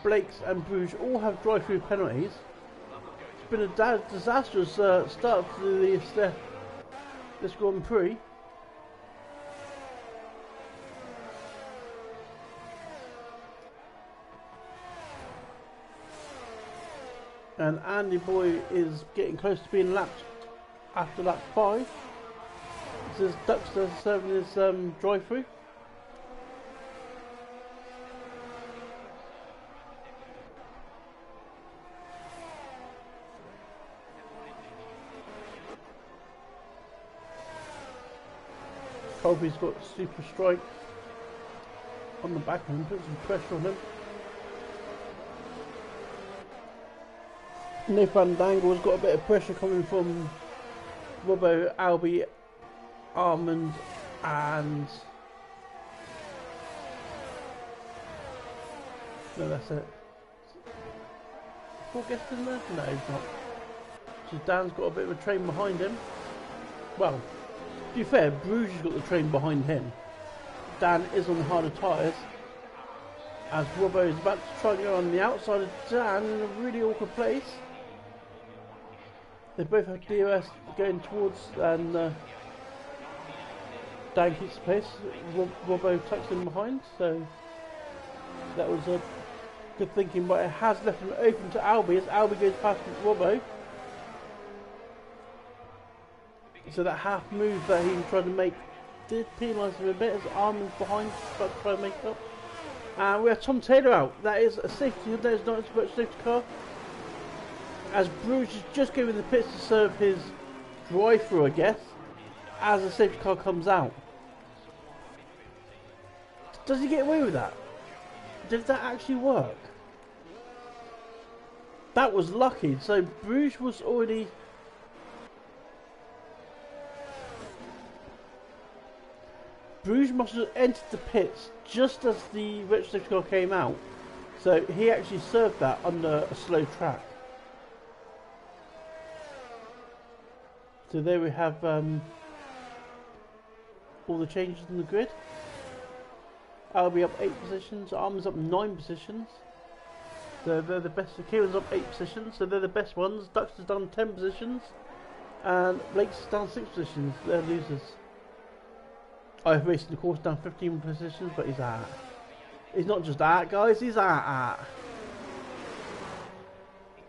Blakes and Bruges all have drive-through penalties. It's been a disastrous start to this Grand Prix. And Andy Boy is getting close to being lapped after lap 5. This is Duckster serving his drive-through. Colby's got super strike on the back of him, put some pressure on him. Nick Van Dangle's got a bit of pressure coming from Robbo, Albie, Armand and... no, that's it. Four guests in there? No, he's not. So Dan's got a bit of a train behind him. Well, to be fair, Bruges has got the train behind him. Dan is on the harder tyres. As Robbo is about to try and go on the outside of Dan in a really awkward place. They both have DRS going towards, and Dan keeps the pace. Robbo tucks in behind, so that was a good thinking, but it has left him open to Albie as Albie goes past Robbo. So that half move that he tried to make did penalise him a bit as Armin's behind, but to try and make it up. And we have Tom Taylor out. That is a safety, that is not a safety car. As Bruges is just going in the pits to serve his drive-through, I guess, as the safety car comes out. Does he get away with that? Did that actually work? That was lucky. So Bruges was already... Bruges must have entered the pits just as the retro safety car came out. So he actually served that under a slow track. So there we have all the changes in the grid. Albie up 8 positions, Armin's up 9 positions. So they're the best. Kieran's up 8 positions, so they're the best ones. Duxter's down 10 positions, and Blake's down 6 positions. They're losers. I've raced the course down 15 positions, but he's out. He's not just out, guys. He's out.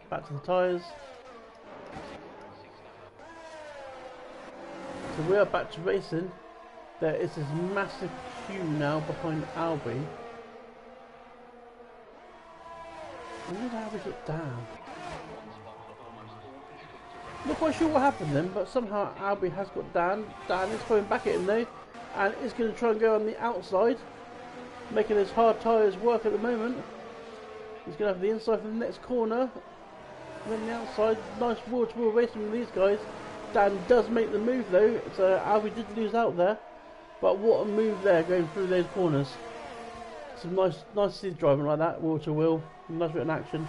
Back to the tyres. So we are back to racing. There is this massive queue now behind Albie. When did Albie get down? Not quite sure what happened then, but somehow Albie has got down. Dan is coming back at him though, and is going to try and go on the outside, making his hard tyres work at the moment. He's going to have the inside for the next corner, and then the outside. Nice wall-to-wall racing with these guys. Dan does make the move though, so Albie did lose out there. But what a move there, going through those corners. Some nice to see driving like that, wheel to wheel. Nice bit in action.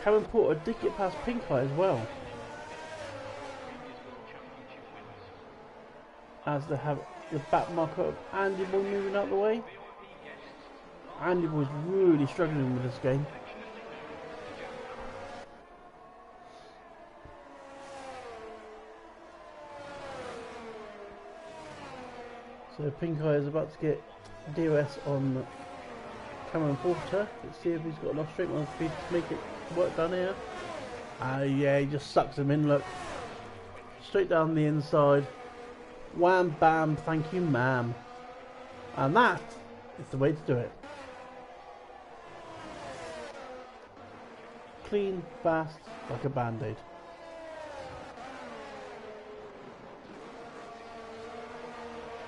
Cameron Porter did get past Pink Eye as well. As they have the back marker of Andy Boy moving out the way. Andy Boy's really struggling with this game. So Pink Eye is about to get DRS on Cameron Porter. Let's see if he's got enough straight line speed to make it work down here. Yeah, he just sucks him in, look. Straight down the inside. Wham bam, thank you ma'am. And that is the way to do it. Clean, fast, like a band-aid.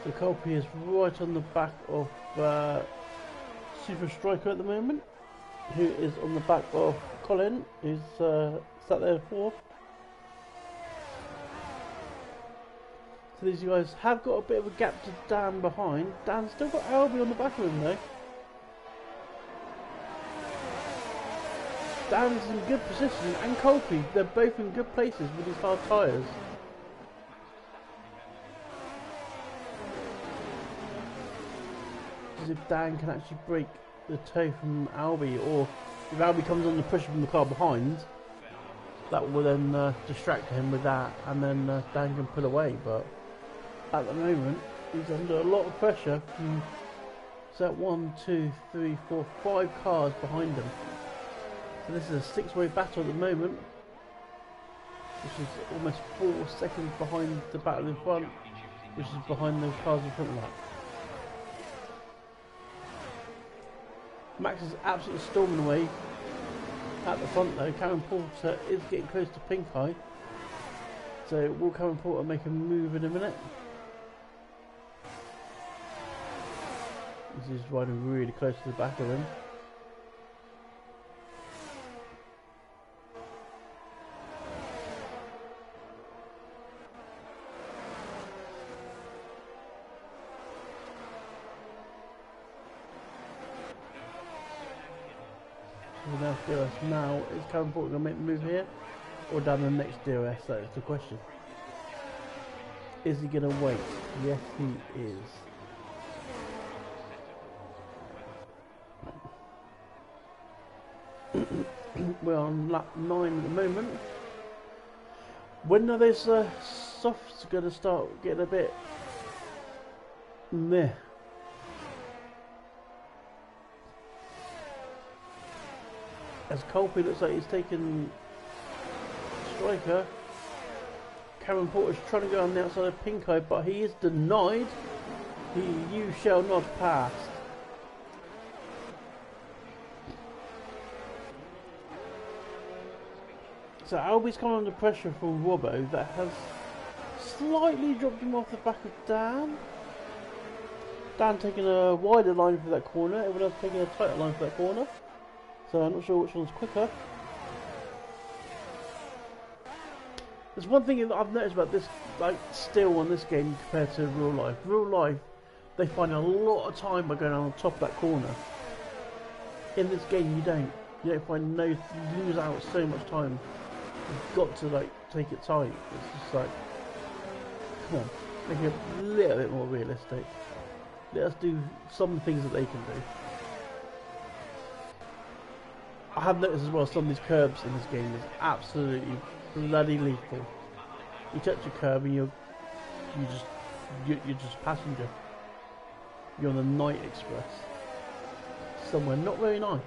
So Colby is right on the back of Super Striker at the moment, who is on the back of Colin, who's sat there fourth. So these guys have got a bit of a gap to Dan behind. Dan's still got Albie on the back of him though. Dan's in good position, and Colby, they're both in good places with these hard tyres. If Dan can actually break the toe from Albie, or if Albie comes under pressure from the car behind, that will then distract him with that, and then Dan can pull away. But at the moment he's under a lot of pressure from 1, 2, 3, 4, 5 cars behind him. So this is a 6-way battle at the moment, which is almost 4 seconds behind the battle in front, which is behind those cars in front of that. Max is absolutely storming away at the front though. Cameron Porter is getting close to Pink Eye. So will Cameron Porter make a move in a minute? This is riding really close to the back of him. with now DRS now. Is Karen Porter going to make the move here? Or down the next DRS? That is the question. Is he going to wait? Yes, he is. We're on lap 9 at the moment. When are those softs going to start getting a bit meh? As Colby looks like he's taken striker. Cameron Porter's trying to go on the outside of Pink Eye, but he is denied. You shall not pass. So Albie's come under pressure from Robbo that has slightly dropped him off the back of Dan. Dan taking a wider line for that corner, everyone else taking a tighter line for that corner. So I'm not sure which one's quicker. There's one thing that I've noticed about this, like, still on this game compared to real life. Real life, they find a lot of time by going on top of that corner. In this game, you don't. You don't find you lose out so much time. You've got to, like, take it tight. It's just like, come on, make it a little bit more realistic. Let us do some things that they can do. I have noticed as well, some of these curbs in this game is absolutely bloody lethal. You touch a curb and you're just passenger. You're on the Night Express. Somewhere not very nice.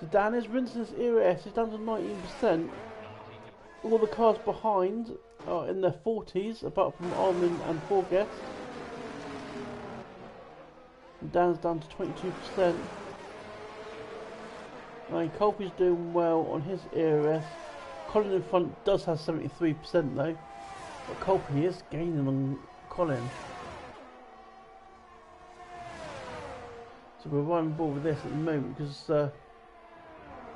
So Dan is rinsing his Era S, it's down to 19%. All the cars behind are in their 40s, apart from Armin and Forguest. Dan's down to 22%. Right, Colby's doing well on his Era S. Colin in front does have 73% though. But Colby is gaining on Colin. So we're right on board with this at the moment because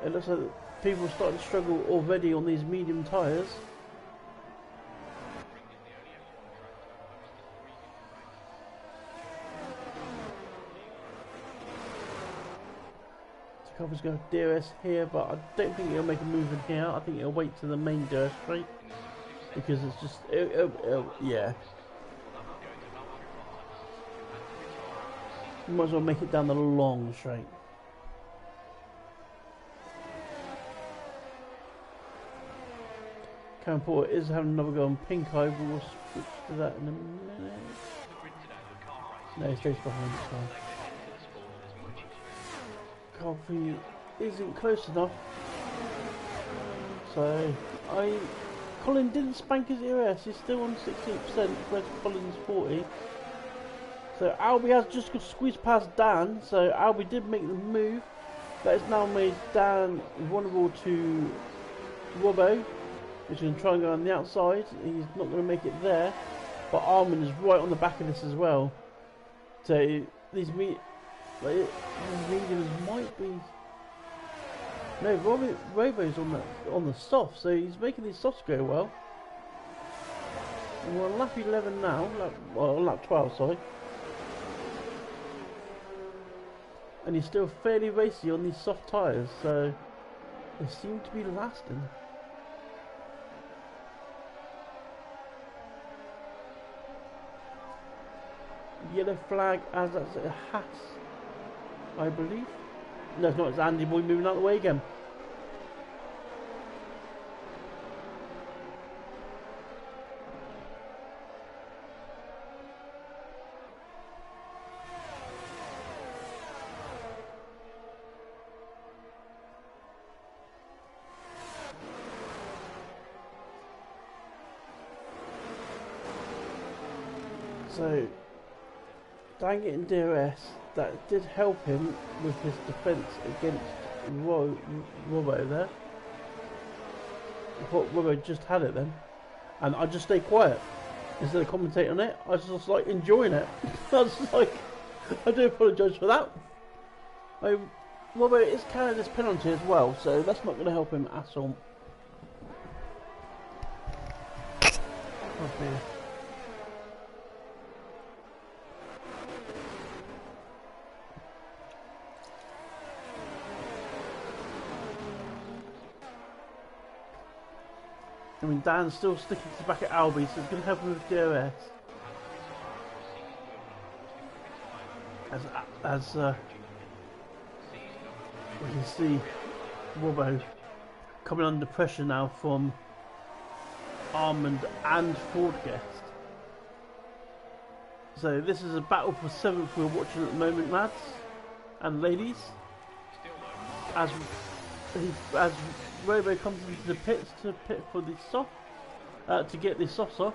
it looks like people are starting to struggle already on these medium tyres. Colby's going to DRS here, but I don't think he'll make a move in here. I think he'll wait to the main DRS straight because it's just yeah. You might as well make it down the long straight. Cameron Porter is having another go on Pink Eye, but we'll switch to that in a minute. No, he stays behind, it's fine. Colby isn't close enough. So, Colin didn't spank his ERS, he's still on 16%, whereas Colin's 40. So Albie has just got squeezed past Dan, so Albie did make the move. That has now made Dan vulnerable to Robbo, which can try and go on the outside. He's not going to make it there, but Armin is right on the back of this as well. So these mediums might be. No, Robbo's on the soft, so he's making these softs go well. And we're on lap 11 now, lap 12, sorry. And he's still fairly racy on these soft tyres, so they seem to be lasting. Yellow flag as that's a Haas, I believe. No, it's not, it's Andy Boy moving out of the way again. So, dang it in DRS, that did help him with his defence against Robbo there. I thought Robbo just had it then, and I just stayed quiet instead of commentating on it. I was just like enjoying it. I was just like, I do apologise for that. Robbo is carrying this penalty as well, so that's not going to help him at all. Oh dear. mean, Dan's still sticking to the back at Albie, so it's going to help him with DRS. As we can see Robbo coming under pressure now from Armand and Fordguest. So this is a battle for 7th we're watching at the moment, lads and ladies. As Robo comes into the pits to pit for the soft, to get the softs off.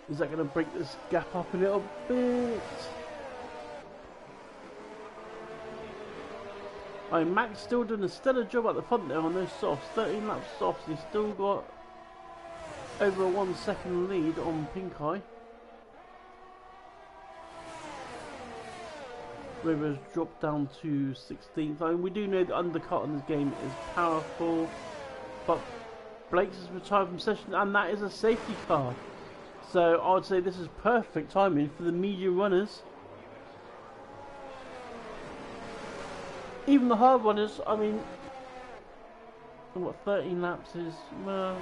Is that going to break this gap up a little bit? Max still doing a stellar job at the front there on those softs. 13 laps softs. He's still got over a 1 second lead on Pink Eye. Rover's dropped down to 16th. I mean, we do know the undercut in this game is powerful, but Blake's has retired from session, and that is a safety car. So I would say this is perfect timing for the medium runners. Even the hard runners, I mean, what 13 laps is, well,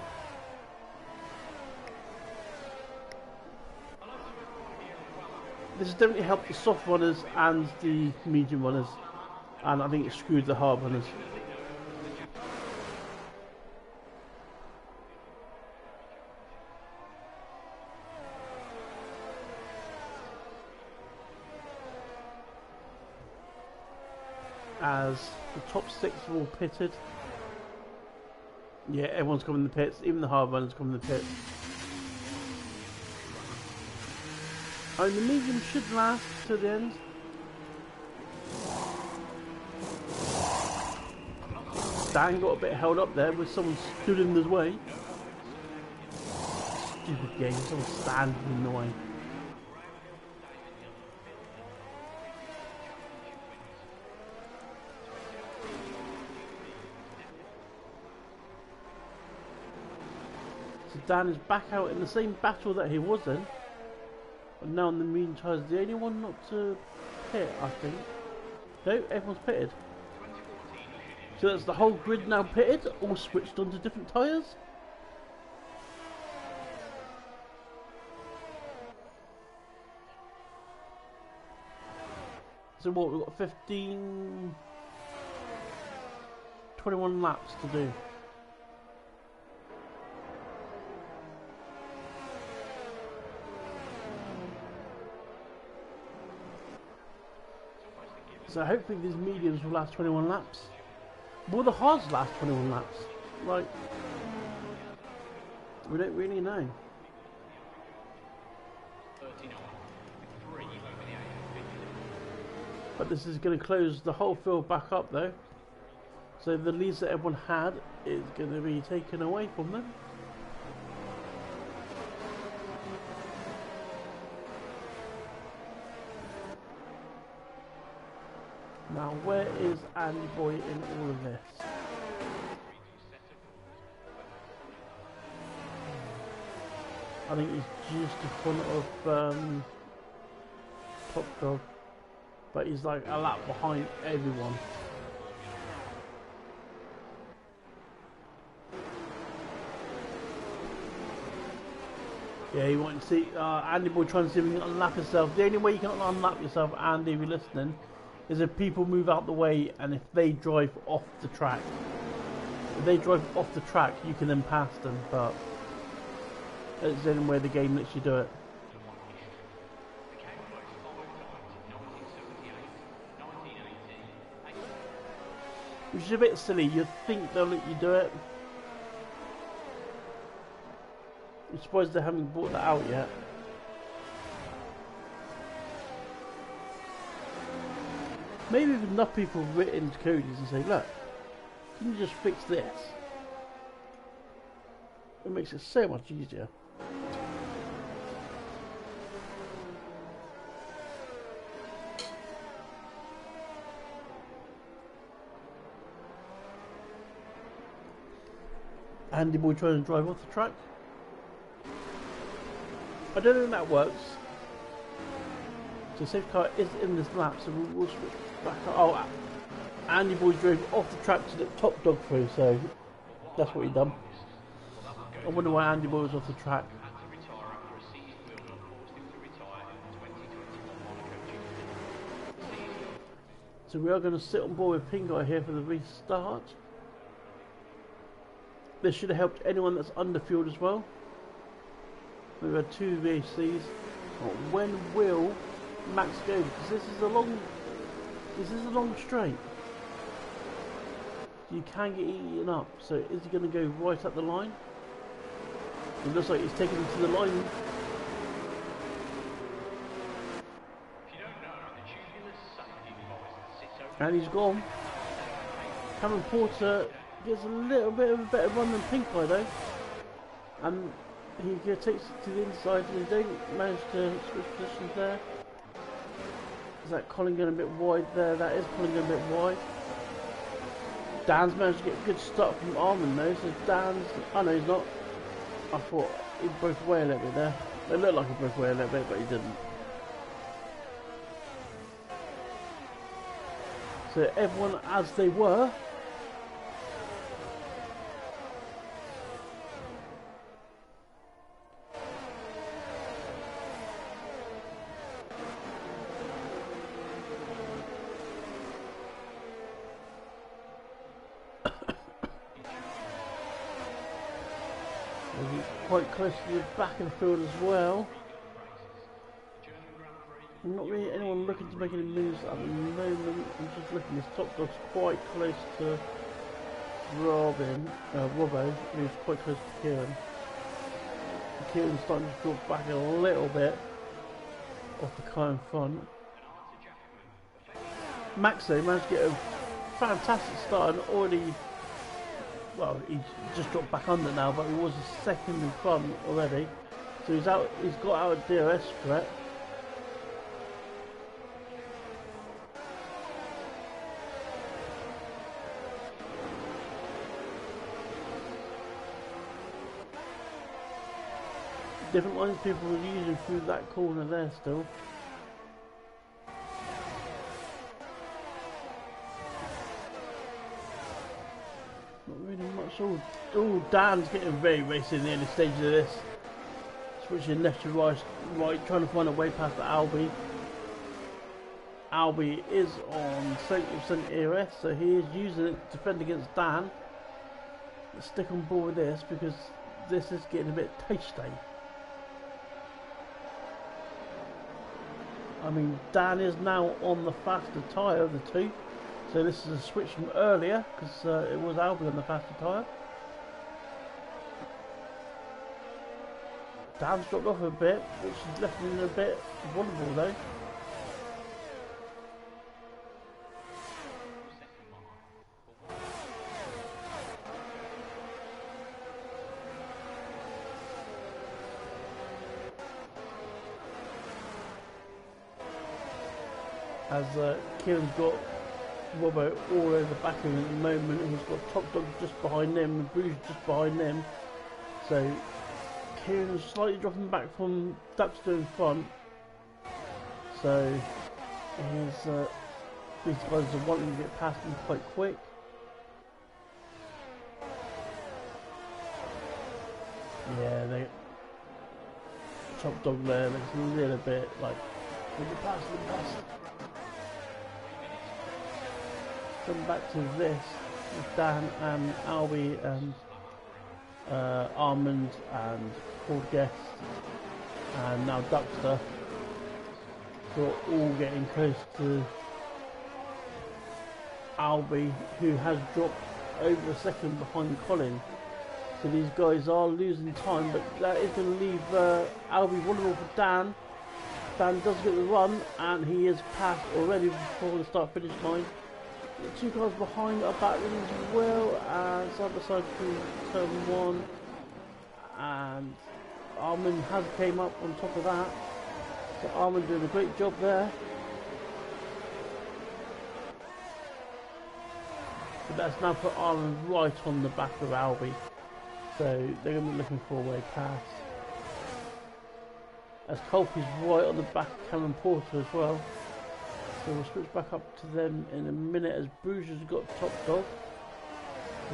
this has definitely helped the soft runners and the medium runners, and I think it screwed the hard runners. As the top 6 are all pitted. Yeah, everyone's coming in the pits, even the hard runners come in the pits. And the medium should last to the end. Dan got a bit held up there with someone stood in his way. Stupid game, someone standing in the way. So Dan is back out in the same battle that he was in. But now in the meantime, the only one not to pit, I think. No, everyone's pitted. So that's the whole grid now pitted, all switched onto different tyres. So what, we've got 21 laps to do. So hopefully these mediums will last 21 laps. Will the hards last 21 laps? Like, we don't really know. But this is going to close the whole field back up though. So the leads that everyone had is going to be taken away from them. Now, where is Andy Boy in all of this? I think he's just in front of Top Dog, but he's like a lap behind everyone. Yeah, you want to see Andy Boy trying to see if he can unlap himself. The only way you can unlap yourself, Andy, if you're listening, is if people move out the way and if they drive off the track. If they drive off the track, you can then pass them, but it's the only way the game lets you do it. Which is a bit silly. You'd think they'll let you do it. I'm surprised they haven't brought that out yet. Maybe if enough people have written to coders and say, look, can you just fix this? It makes it so much easier. Andy Boy trying to drive off the track. I don't know if that works. So safe car is in this lap, so we'll switch back up. Oh, Andy Boy drove off the track to the top dog through, so that's what he done. I wonder why Andy Boy was off the track. had to retire after a seized wheel forced him to retire in the 2021 Monaco GP. So we are going to sit on board with Pink Eye here for the restart. This should have helped anyone that's underfueled as well. We've had 2 VACs. When will Max go? Because this is a long straight. You can get eaten up. So is he going to go right up the line? It looks like he's taking him to the line. If you don't know, the tubular safety device that sits over And he's gone. Cameron Porter gets a little bit of a better run than Pink Eye though. And he takes it to the inside and they don't manage to switch positions there. Is that Colin going a bit wide there? That is Colin going a bit wide. Dan's managed to get a good start from Armand though, so Dan's... Oh no, he's not. I thought he broke away a little bit there. It looked like he broke away a little bit, but he didn't. So everyone as they were. Quite close to the back of the field as well. Not really anyone looking to make any moves at the moment. I'm just looking, this top dog's quite close to Robbo, who's quite close to Kieran. Kieran's starting to drop back a little bit off the car in front. Max though managed to get a fantastic start and already, well, he just dropped back under now, but he was a second in front already. So he's out. He's got out of DRS threat. Different lines people are using through that corner there still. Not really much. Oh, Dan's getting very racing in the early stages of this. Switching left to right, trying to find a way past the Albie. Albie is on 70% ERS, so he is using it to defend against Dan. Let's stick on board with this because this is getting a bit tasty. I mean, Dan is now on the faster tyre of the two. So this is a switch from earlier, because it was Albie on the faster tyre. Dan's dropped off a bit, which has left him a bit vulnerable though. As Kieran's got Robbo all over the back of him at the moment, and he's got Top Dog just behind him, and Bruce just behind them. So Kieran's slightly dropping back from Dapster in front. So these guys are wanting to get past him quite quick. Yeah, they Top Dog there looks a little bit like when you pass the bus. Come back to this with Dan and Albie and Armand and Ford Guest and now Duckster. So all getting close to Albie, who has dropped over a second behind Colin. So these guys are losing time, but that is going to leave Albie vulnerable for Dan. Dan does get the run and he is passed already before the start finish line. The two cars behind are battling as well, and side by side through turn one, and Armand has came up on top of that, so Armand doing a great job there. But that's now put Armand right on the back of Albie, so they're going to be looking for a way past. As Colby's right on the back of Cameron Porter as well. So we'll switch back up to them in a minute as Bruges has got top dog.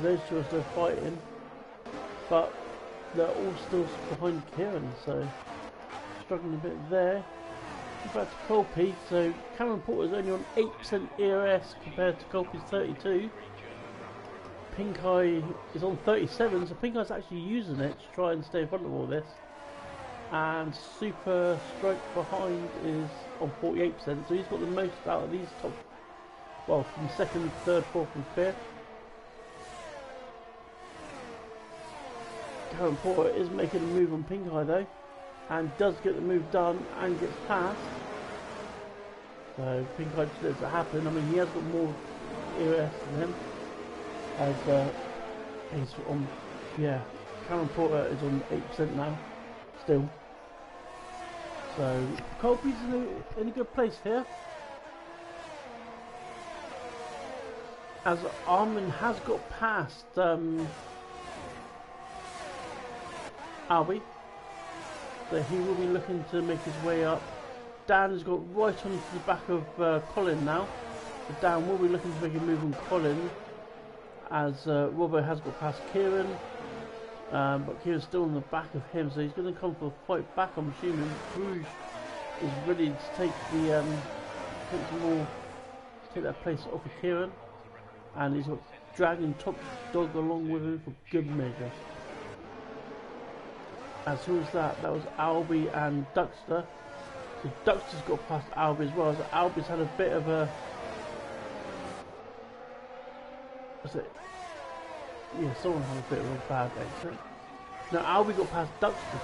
Those two are still fighting, but they're all still behind Kieran, so struggling a bit there. Back to Colby, so Cameron Porter's only on 8% ERS compared to Colby's 32. Pink Eye is on 37, so Pink Eye's actually using it to try and stay in front of all this. And Super Strike behind is on 48%, so he's got the most out of these top, well, from second, third, fourth and fifth. Cameron Porter is making a move on Pink Eye though, and does get the move done and gets past. So Pink Eye just lets it happen. I mean, he has got more ERS than him, as he's on, yeah, Cameron Porter is on 8% now, still. So Colby's in a good place here, as Armin has got past Albie, so he will be looking to make his way up. Dan has got right onto the back of Colin now, so Dan will be looking to make a move on Colin, as Robbo has got past Kieran, but Kieran's still on the back of him, so he's going to come for a fight back. I'm assuming Bruges is ready to take the take that place off of Kieran, and he's got Dragon top dog along with him for good measure. As who was that? That was Albie and Duxter. So Duxter's got past Albie as well. So Albie's had a bit of a, what's it? Yeah, someone had a bit of a bad exit. No, Albie got past Duxter,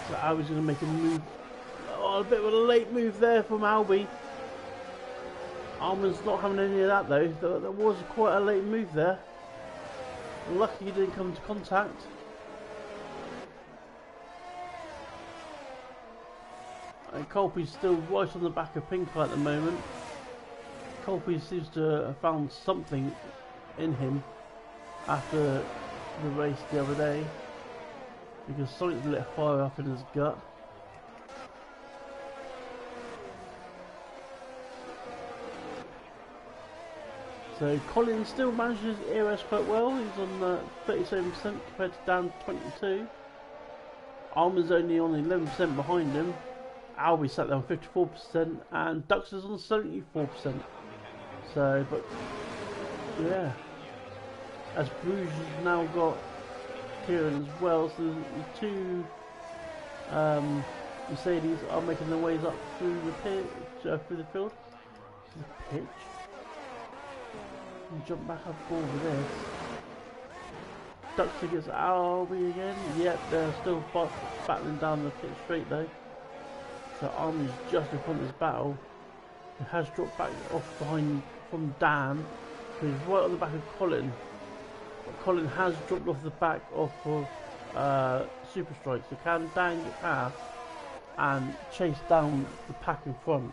so Albie's going to make a move. Oh, a bit of a late move there from Albie. Armin's not having any of that though. That was quite a late move there. Lucky he didn't come into contact. And Colby's still right on the back of Pink Eye at the moment. Colby seems to have found something in him after the race the other day, because something's lit fire up in his gut. So Colin still manages ERS quite well. He's on 37% compared to Dan 22. Armin's only on 11% behind him. Albie sat there on 54%, and Duxter's on 74%. So, but yeah, as Bruges has now got Kieran as well, so the two Mercedes are making their ways up through the pitch, through the field, to the pitch. And jump back up over this. Duxter gets Albie again. Yep, they're still battling down the pitch straight though. So Armin's just in front of this battle. He has dropped back off behind from Dan. So he's right on the back of Colin. But Colin has dropped off the back off of Super Strike. So can Dan get past and chase down the pack in front?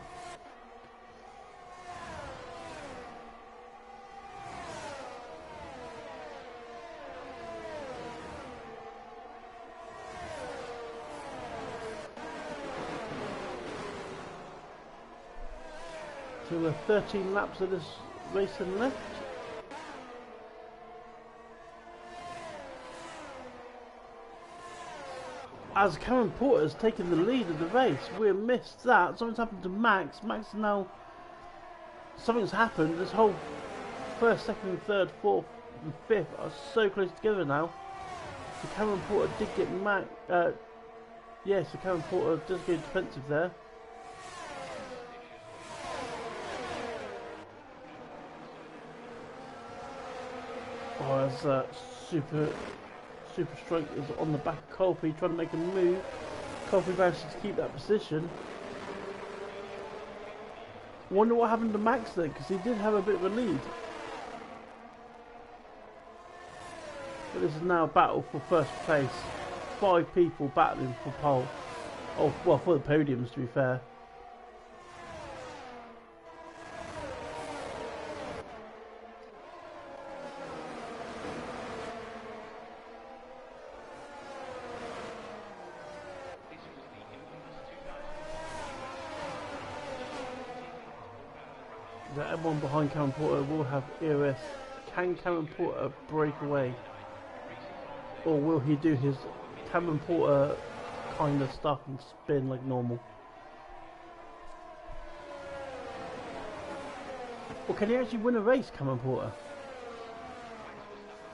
So we're 13 laps of this racing left. As Cameron Porter has taken the lead of the race, we missed that. Something's happened to Max. Max is now, something's happened. This whole first, second, third, fourth and fifth are so close together now. So Cameron Porter did get Max. Yeah, so Cameron Porter does go defensive there. Oh, as Super Strike is on the back of Colby trying to make a move. Colby manages to keep that position. Wonder what happened to Max then, because he did have a bit of a lead. But this is now a battle for first place. 5 people battling for pole. Oh, well, for the podiums to be fair. that everyone behind Cameron Porter will have EOS. Can Cameron Porter break away? Or will he do his Cameron Porter kind of stuff and spin like normal? Or can he actually win a race, Cameron Porter?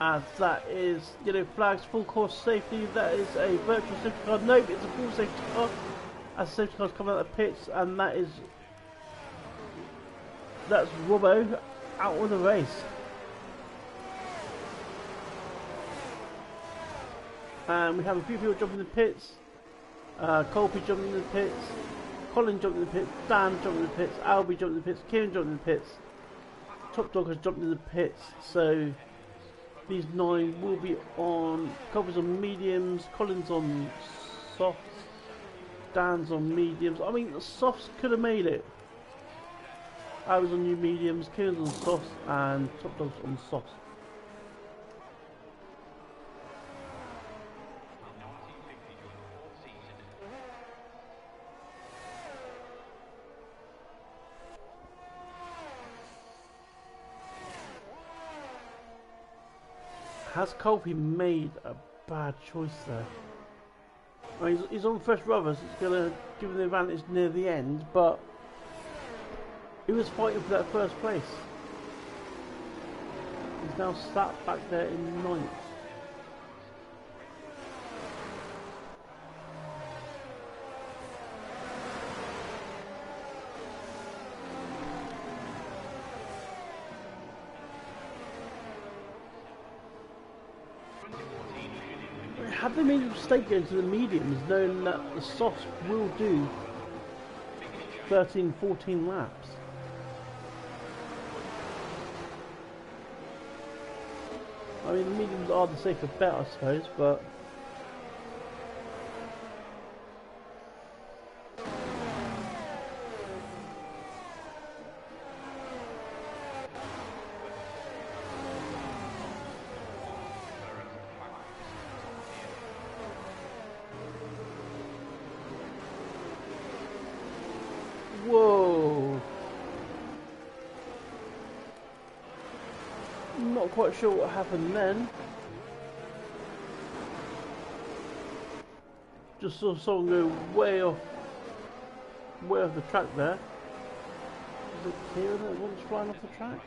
As that is, flags full course safety. That is a virtual safety car. Nope, it's a full safety car. As safety cars coming out of the pits, and that's Robbo out of the race. And we have a few people jumping in the pits. Colby jumping in the pits. Colin jumping in the pits. Dan jumping in the pits. Albie jumping in the pits. Kieran jumping in the pits. Top Dog has jumped in the pits. So these 9 will be on. Colby's on mediums. Colin's on softs. Dan's on mediums. I mean, the softs could have made it. I was on new mediums. Kieran's on softs. And Top Dog's on softs. Has Colby made a bad choice there? I mean, he's on fresh rubbers, it's going to give him the advantage near the end, but he was fighting for that first place. He's now sat back there in 9th. Have they made a mistake going to the mediums, knowing that the softs will do 13, 14 laps? I mean, the mediums are the safer bet, I suppose, but whoa! Not quite sure what happened then. Just saw someone go way off the track there. Is it Kieran that was flying off the track?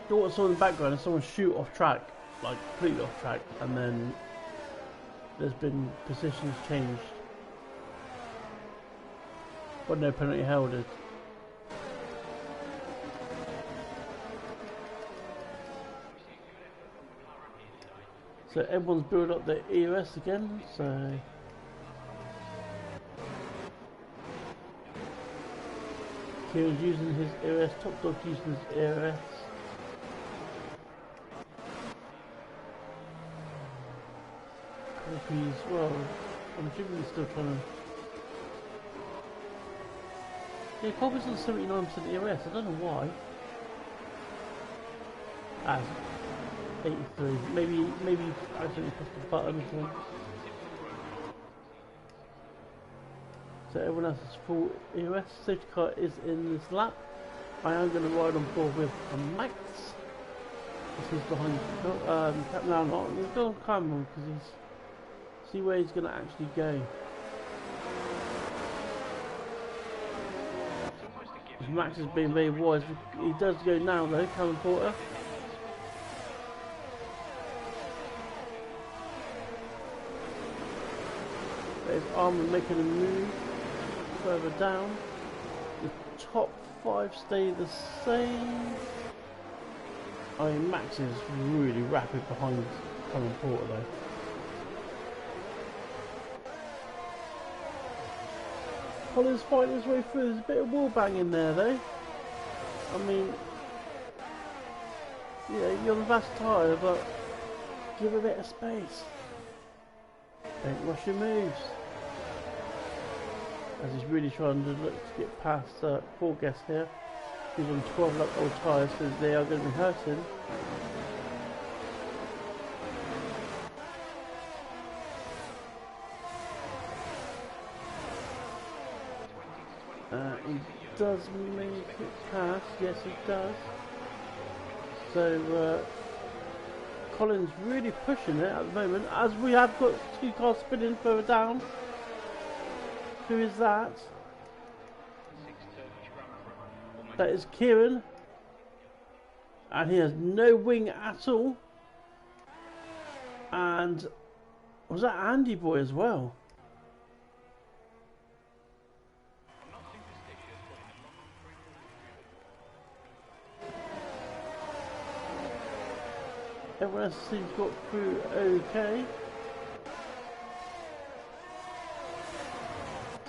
You know what I saw in the background is someone shoot off track, like completely off track, and then there's been positions changed, but no penalty held it. So everyone's built up their EOS again, so Kieran's using his EOS, Top Dog's using his EOS. Well, I'm assuming he's still trying to. Yeah, Colby's on 79% EOS. I don't know why. Ah, 83. Maybe I accidentally pressed the button or something. So everyone else is full EOS. Safety car is in this lap. I am going to ride on board with a Max. He's behind. No, I'm not. He's going to come on because he's. See where he's going to actually go. Max has been very wise. He does go now though, Cameron Porter. There's Armour making a move further down. The top 5 stay the same. I mean, Max is really rapid behind Cameron Porter though. Colin's fighting his way through. There's a bit of wall banging there though. I mean, yeah, you're on the fast tyre, but give a bit of space. Don't rush your moves. As he's really trying to look to get past 4 guests here. He's on 12 lap old tyres, so they are going to be hurting. He does make it past, yes he does. So Colin's really pushing it at the moment, as we have got two cars spinning further down. Who is that? That is Kieran, and he has no wing at all. And was that Andy Boy as well? Everyone else seems got through okay.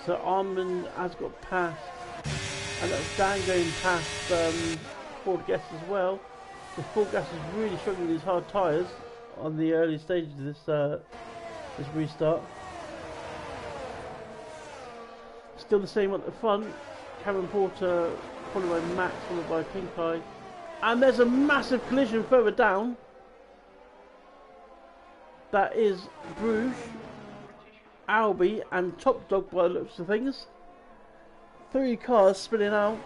So Armand has got past, and that's Dan going past Ford Guest as well. The Ford Guest is really struggling with these hard tyres on the early stages of this restart. Still the same at the front. Cameron Porter followed by Max, followed by Pink Eye. And there's a massive collision further down. That is Bruges, Albie and Top Dog by the looks of things. 3 cars spinning out.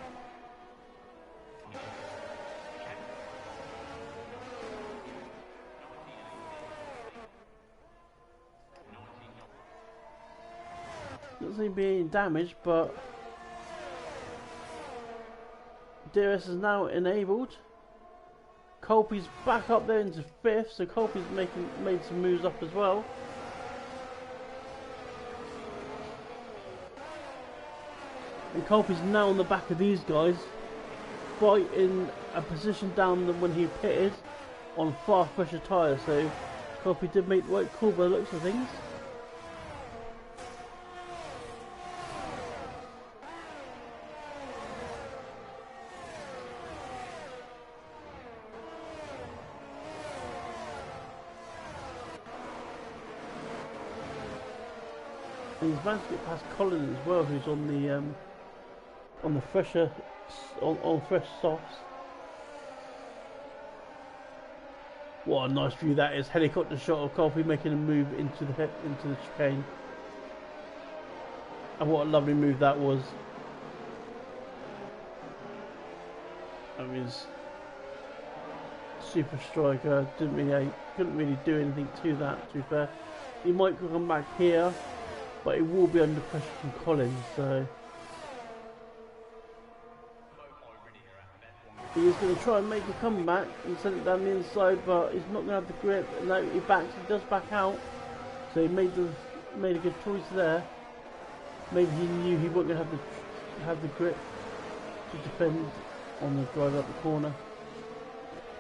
Doesn't seem to be any damage, but DRS is now enabled. Colby's back up there into 5th, so Colby's made some moves up as well. And Colby's now on the back of these guys, fighting a position down them when he pitted on far fresher tyres, so Colby did make the right call by the looks of things. And he's managed to get past Colin as well, who's on the fresher, on fresh softs. What a nice view that is! Helicopter shot of Colby making a move into the chicane, and what a lovely move that was. I mean, Super Striker couldn't really do anything to that. To be fair, he might come back here, but it will be under pressure from Collins, so he is going to try and make a comeback and send it down the inside, but he's not going to have the grip. No, he does back out, so he made a good choice there. Maybe he knew he wasn't going to have the grip to defend on the drive up the corner.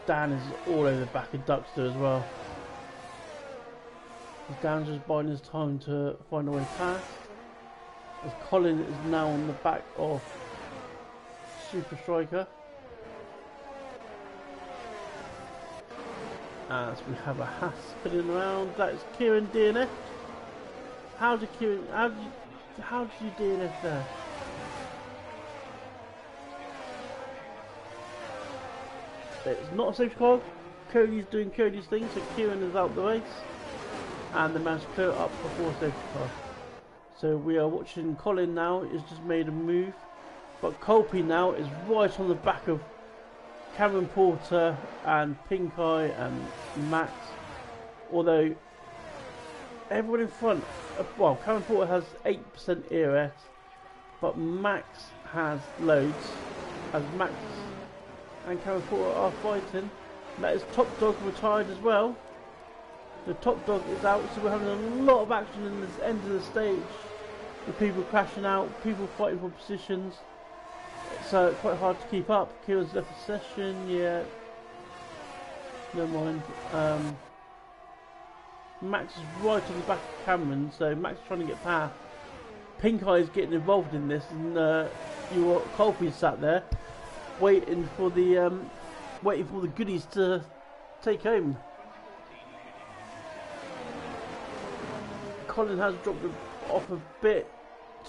Dan is all over the back of Duckster as well. Dan's just biding his time to find a way past, as Colin is now on the back of Super Striker. As we have a Haas spinning around, that is Kieran DNF. How did you DNF there? It's not a safety car. Cody's doing Cody's thing, so Kieran is out the race. And the man's clear up before safety car. So we are watching Colin now. He's just made a move, but Colby now is right on the back of Cameron Porter and Pink Eye and Max. Although everyone in front, well, Cameron Porter has 8% ERS, but Max has loads. As Max and Cameron Porter are fighting. That is Top Dog retired as well. The Top Dog is out, so we're having a lot of action in this end of the stage, with people crashing out, people fighting for positions. It's quite hard to keep up. Kieran's left the session, yeah. Never mind. Max is right on the back of Cameron, so Max is trying to get past. Pink Eye is getting involved in this, and Colby sat there waiting for the goodies to take home. Colin has dropped off a bit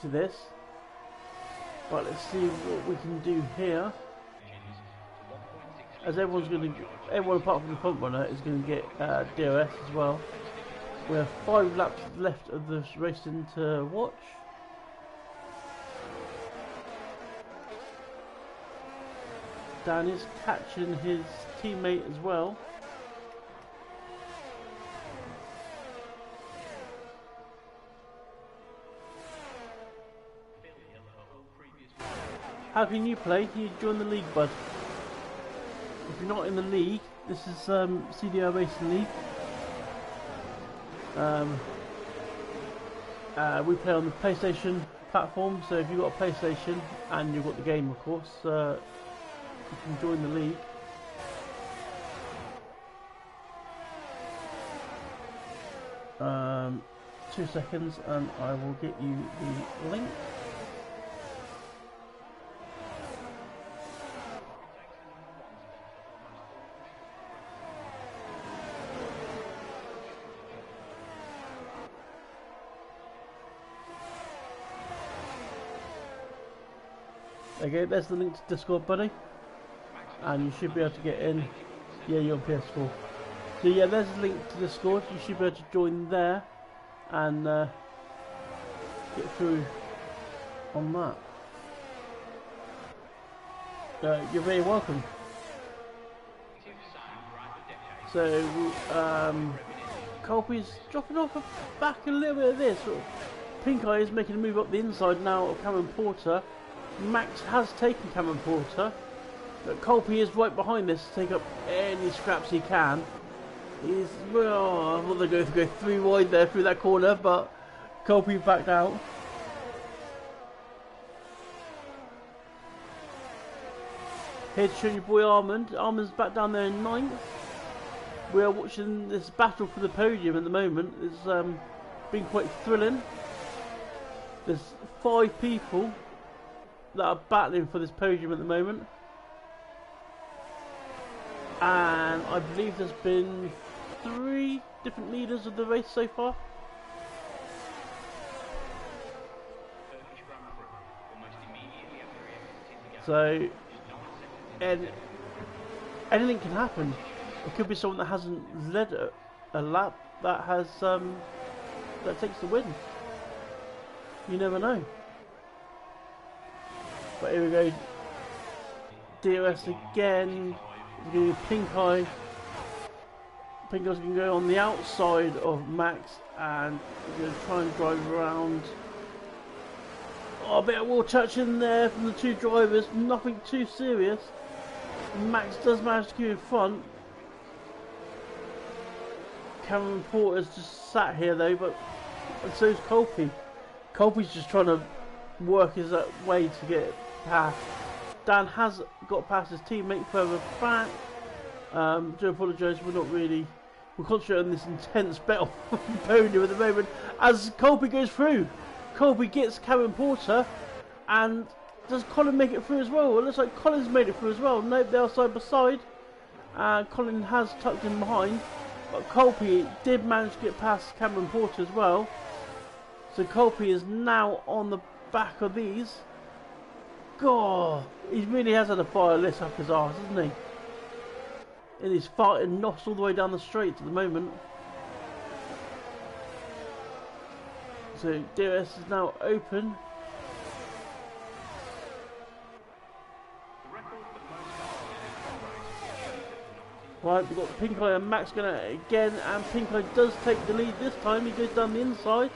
to this, but let's see what we can do here. as everyone apart from the front runner is going to get DRS as well. We have 5 laps left of this racing to watch. Dan is catching his teammate as well. How can you play? Can you join the league, bud? If you're not in the league, this is CDR Racing League. We play on the PlayStation platform, so if you've got a PlayStation and you've got the game, of course, you can join the league. Um, 2 seconds and I will get you the link. Okay, there's the link to Discord, buddy, and you should be able to get in. Yeah, you're on PS4. So yeah, there's a link to Discord. You should be able to join there and get through on that. You're very welcome. So Colby's dropping off back a little bit of this. Pink Eye is making a move up the inside now of Cameron Porter. Max has taken Cameron Porter, but Colby is right behind this to take up any scraps he can. He's, well, I thought they're going to go 3 wide there through that corner, but Colby backed out. Here to show your boy Armand. Armand's back down there in 9th. We are watching this battle for the podium at the moment. It's been quite thrilling. There's 5 people that are battling for this podium at the moment, and I believe there's been 3 different leaders of the race so far. So, and anything can happen. It could be someone that hasn't led a lap that has that takes the win. You never know. But here we go. DRS again. We're going to Pink Eye. Pink Eye's going to go on the outside of Max and we're going to try and drive around. Oh, a bit of wall touch in there from the 2 drivers. Nothing too serious. Max does manage to keep in front. Cameron Porter's just sat here though, but and so is Colby. Colby's just trying to work his way to get past. Dan has got past his teammate further back. Do apologise, we're concentrating on this intense battle for the podium at the moment as Colby goes through. Colby gets Cameron Porter, and does Colin make it through as well? It looks like Colin's made it through as well. Nope, they are side by side. Colin has tucked in behind, but Colby did manage to get past Cameron Porter as well. So Colby is now on the back of these. God, he really has had a fire lit up his arse, hasn't he? And he's farting nos all the way down the straight at the moment. So DRS is now open. Right, we've got Pink Eye and Max going at it again, and Pink Eye does take the lead this time. He goes down the inside.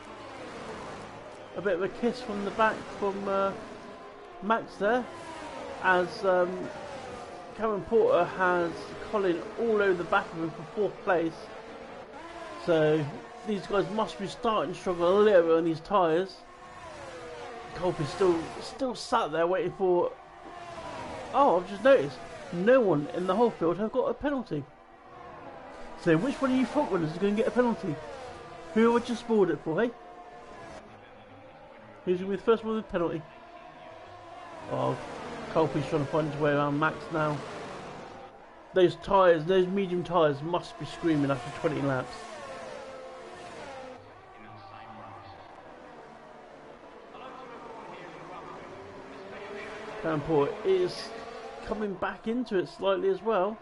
A bit of a kiss from the back from Max there, as Cameron Porter has Colin all over the back of him for 4th place. So these guys must be starting to struggle a little bit on these tyres. Colby's still sat there waiting for. Oh, I've just noticed no one in the whole field have got a penalty. So which one of you front runners is going to get a penalty? Who have I just spoiled it for, hey? Who's going to be the first one with a penalty? Oh, Colby's trying to find his way around Max now. Those tyres, those medium tyres must be screaming after 20 laps. Cameron Porter is coming back into it slightly as well.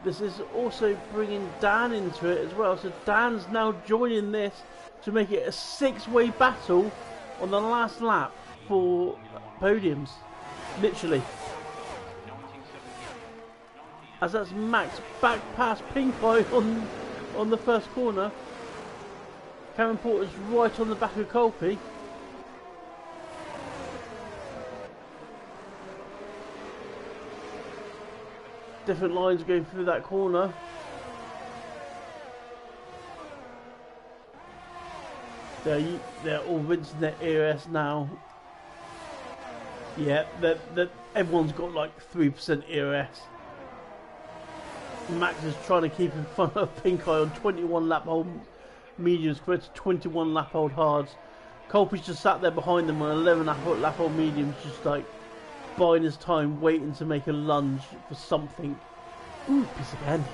This is also bringing Dan into it as well. So Dan's now joining this to make it a 6-way battle on the last lap for podiums. Literally. As that's Max back past Pink Eye on the first corner. Cameron Porter's right on the back of Colby. Different lines going through that corner. They're all rinsing their ERS now. Yeah, everyone's got like 3% ERS. Max is trying to keep in front of Pink Eye on 21 lap hold mediums compared to 21 lap hold hards. Colby's just sat there behind them on 11 lap hold mediums, just like buying his time, waiting to make a lunge for something. Ooh, piece of candy.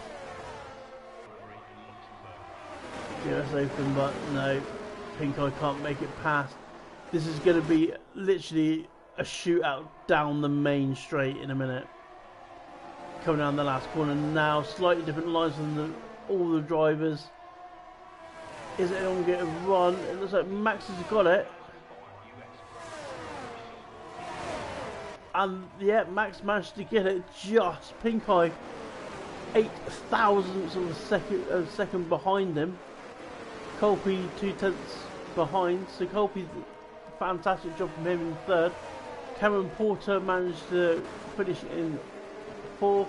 DRS open, but no, Pink Eye can't make it past. This is going to be literally a shootout down the main straight in a minute. Coming down the last corner now, slightly different lines than all the drivers. Is it going to get a run? It looks like Max has got it. And yeah, Max managed to get it just. Pink Eye 0.08 of a second behind him. Colby 0.2 behind. So Colby, fantastic job from him in third. Cameron Porter managed to finish in fourth.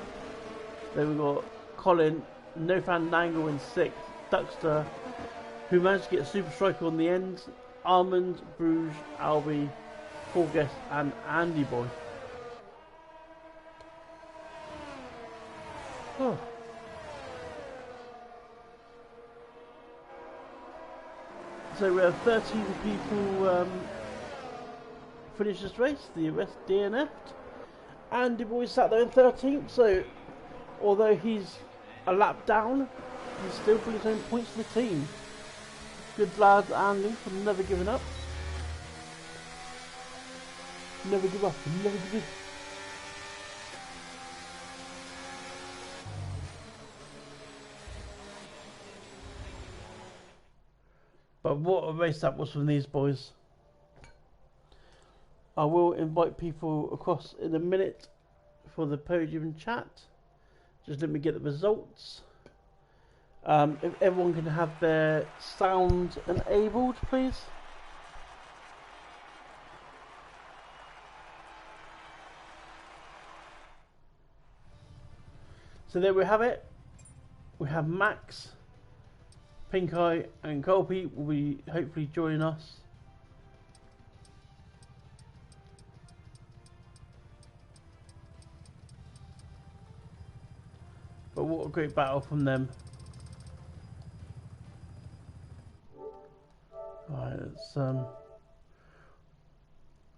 Then we got Colin No Fandango in sixth. Duckster, who managed to get a Super Striker on the end. Almond, Bruges, Albie, Forguest, and Andy Boy. Oh. So we have 13 people finish this race. The rest DNF'd. Andy Boy sat there in 13th. So although he's a lap down, he's still putting his own points for the team. Good lad, Andy, for never giving up. Never give up. Never give up. But what a race that was from these boys. I will invite people across in a minute for the podium chat. Just let me get the results. If everyone can have their sound enabled, please. So there we have it. We have Max, Pink Eye and Colby will be hopefully joining us. But what a great battle from them. Alright, let's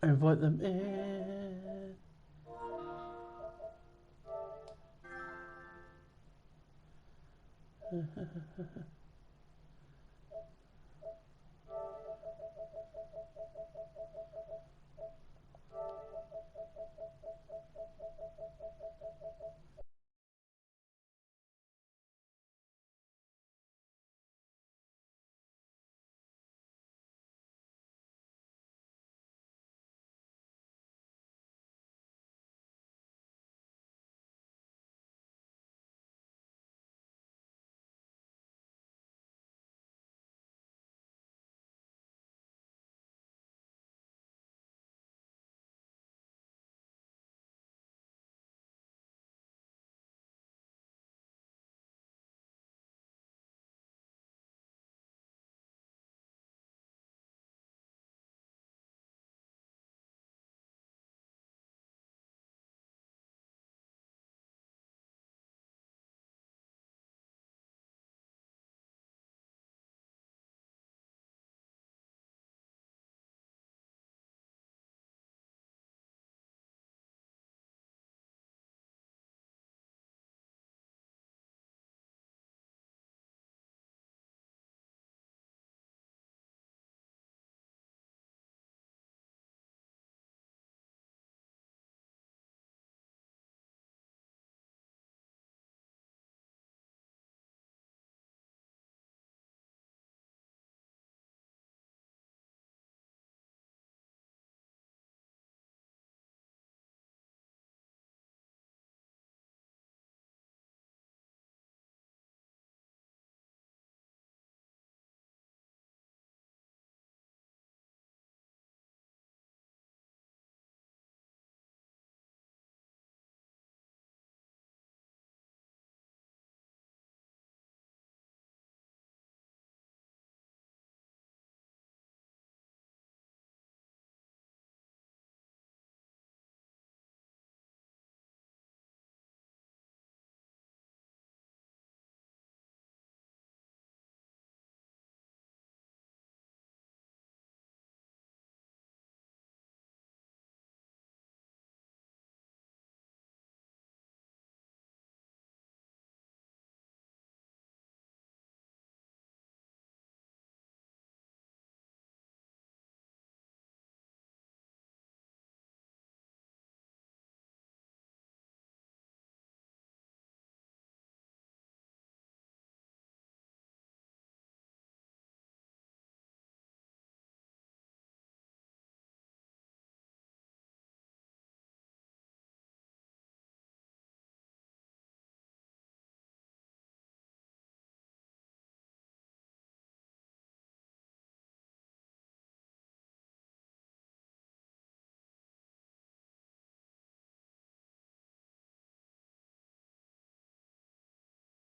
invite them in.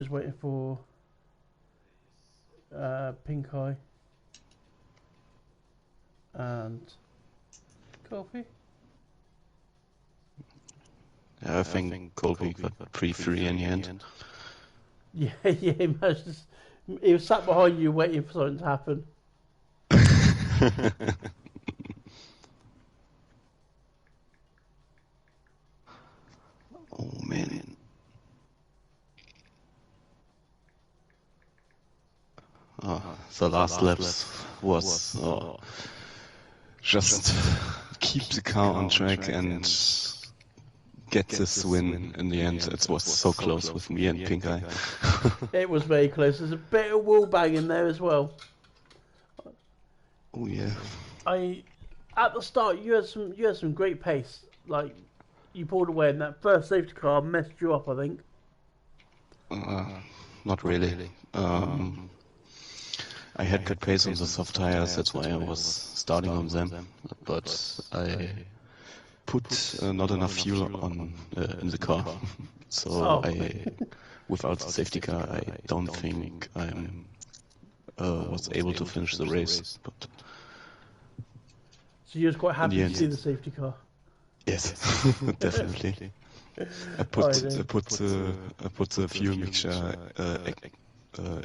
Just waiting for Pink Eye and Coffee. Yeah, I think Colby got pre-free in the end. Yeah, yeah, he was sat behind you waiting for something to happen. Oh man. The last laps was just keep the car on track and get this win in the end. It was so close with me and Pink Eye. It was very close. There's a bit of wall bang in there as well. Oh yeah. At the start you had some great pace. Like you pulled away, and that first safety car messed you up, I think. Not really. I had good pace on the soft tires, that's why I was starting on them. But I put not enough fuel on in the car, so without the safety car, I don't think I was able to finish the race. But so you was quite happy to see the safety car. Yes, definitely. I put the fuel mixture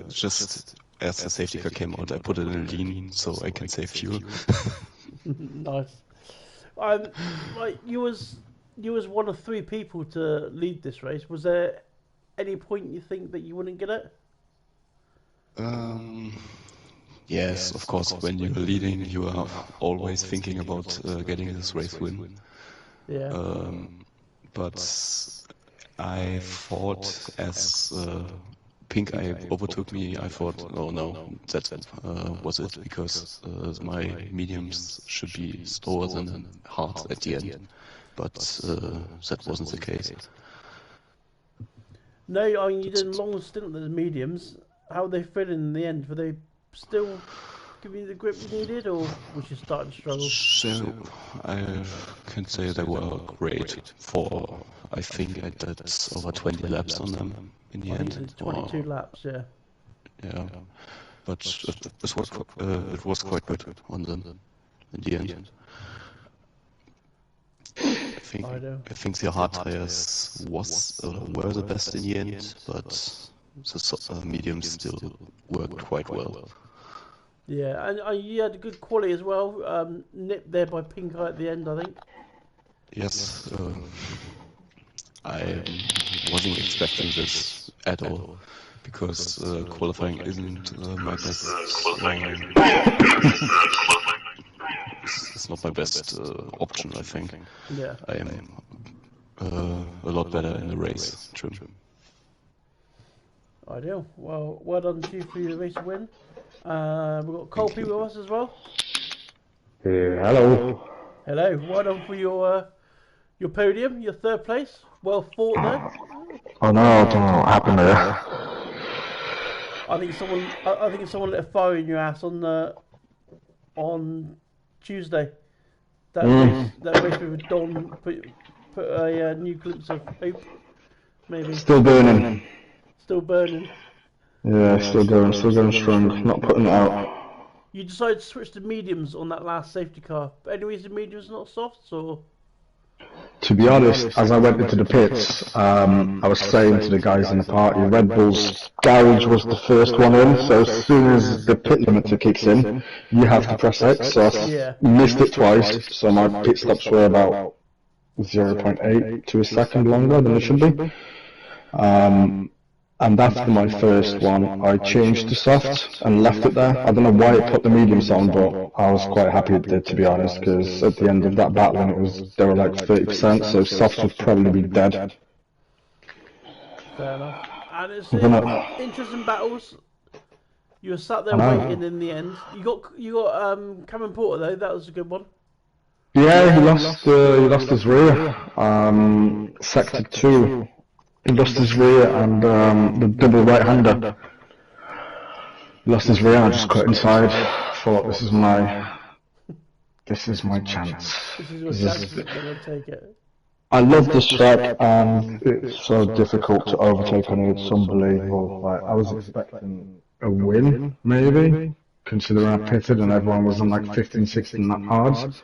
just as the safety car came out. I put it in lean so I can save fuel. Nice. Like you was one of 3 people to lead this race. Was there any point you think that you wouldn't get it? Yes, of course. When you're leading, you are always thinking about getting this race win. Yeah. But I thought as Pink Eye overtook me, I thought, oh no, that was it, because my mediums should be slower than hard at the end. But that wasn't the case. No, I mean you did a long stint with the mediums. How they fit in the end? Were they still giving you the grip you needed, or was you starting to struggle? So I can say they were great for, I think I did over 20 laps on them in the end. Did 22 laps, yeah. Yeah, but it was quite good on them in the end. I think the hard tires were the best in the end, but the mediums still worked quite well. Yeah, and you had a good quality as well. Nipped there by Pink Eye at the end, I think. Yes, I wasn't expecting this at all, because qualifying isn't my best. It's not my best option, I think. Yeah. I am a lot better in the race. True. Ideal. Well done to you for your race win. We've got Colby with us as well. Hello. Hello. Well done for your podium, your 3rd place. Well fought there. Oh no, I don't know what happened there. I think someone lit a fire in your ass on Tuesday. That race with Don put a new glimpse of hope. Maybe. Still burning. Still burning. Yeah, still going strong. Not putting it out. You decided to switch to mediums on that last safety car. Any reason mediums not softs, or? To be honest, as I went into the pits, I was saying to the guys in the party, Red Bull's gouge was the first one in, so as soon as the pit limiter kicks in, you have to press X, so I missed it twice, so my pit stops were about 0.8 to a second longer than it should be. And after my first one, I changed to soft and left it there. I don't know why it put the mediums on, but I was quite happy it did, to be honest, because at the end of that battle, they were like 30%, so soft would probably be dead. Fair enough. And it's interesting battles. You were sat there waiting in the end. You got Cameron Porter though. That was a good one. Yeah, he lost his rear. Sector 2. He lost his rear and the double right-hander. He lost his rear and I just cut inside. Thought this is my chance. This is your chance. You're gonna take it. I love this track, and it's so difficult to overtake. I mean, it's unbelievable. Like, I was expecting a win, maybe, considering I pitted and everyone was on like 15, 16 lap hards,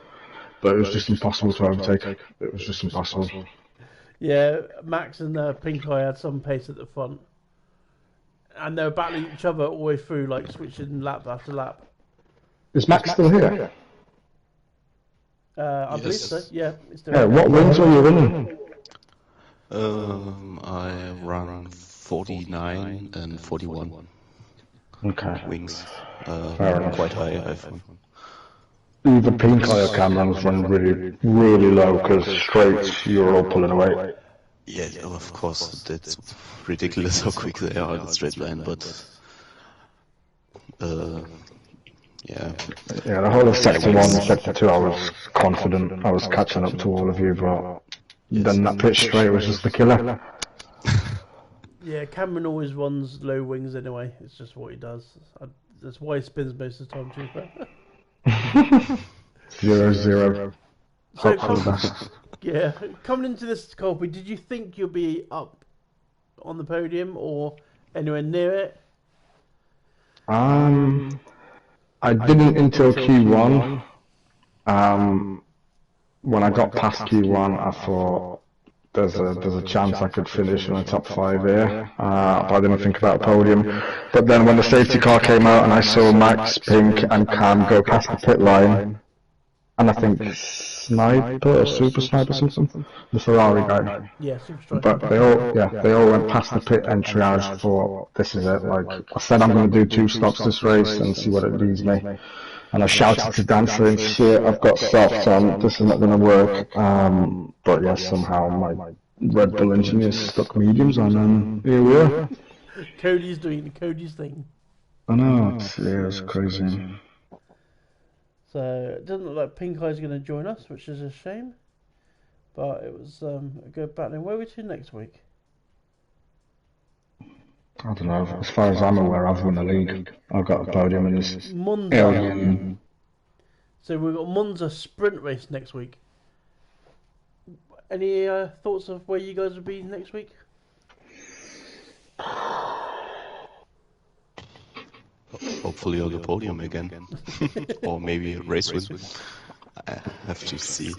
but it was just impossible to overtake. It was just impossible. Yeah, Max and Pink Eye had some pace at the front, and they were battling each other all the way through, like switching lap after lap. Is Max still here? I believe so. Yeah, it's still Yeah, what wins were you winning? I run 49 and 41 Okay. wings. Fair enough. Quite high, I found. Either Pink Eye or Cameron's run really, really low, because straight you were all pulling away. Yeah, of course, that's ridiculous how quick they are in the straight line, but yeah. Yeah, the whole of Sector 1 and Sector 2 I was confident I was catching up to all of you, but then that pitch straight was just the killer. Yeah, Cameron always runs low wings anyway. It's just what he does. That's why he spins most of the time, too. 0-0. So, Hope for the best. yeah, coming into this, Colby, did you think you'll be up on the podium or anywhere near it? I didn't until Q1. When I got past Q1, I thought there's a chance I could finish in the top 5 here, but I didn't think about a podium. But then when the safety car came out and I saw Max, Pink and Cam go past the pit line, and I think Sniper or Super Sniper or something, the Ferrari guy. Yeah, Super Striker. But they all went past the pit entry. I just thought, this is it. Like I said, I'm going to do 2 stops this race and see what it leads me. And I shouted to Dancer and shit, I've got soft on, this is not going to work. But yes, somehow my Red Bull engineers stuck mediums on, and here we are. Cody's doing the Cody's thing. I know, it's crazy. So it doesn't look like Pink Eye's going to join us, which is a shame. But it was a good battling. Where are we to next week? I don't know, as far as I'm aware, I've won the league. I've got a podium in this Monza. alien. So we've got Monza sprint race next week. Any thoughts of where you guys will be next week? Hopefully on the podium again. Or maybe a race win. I have to see.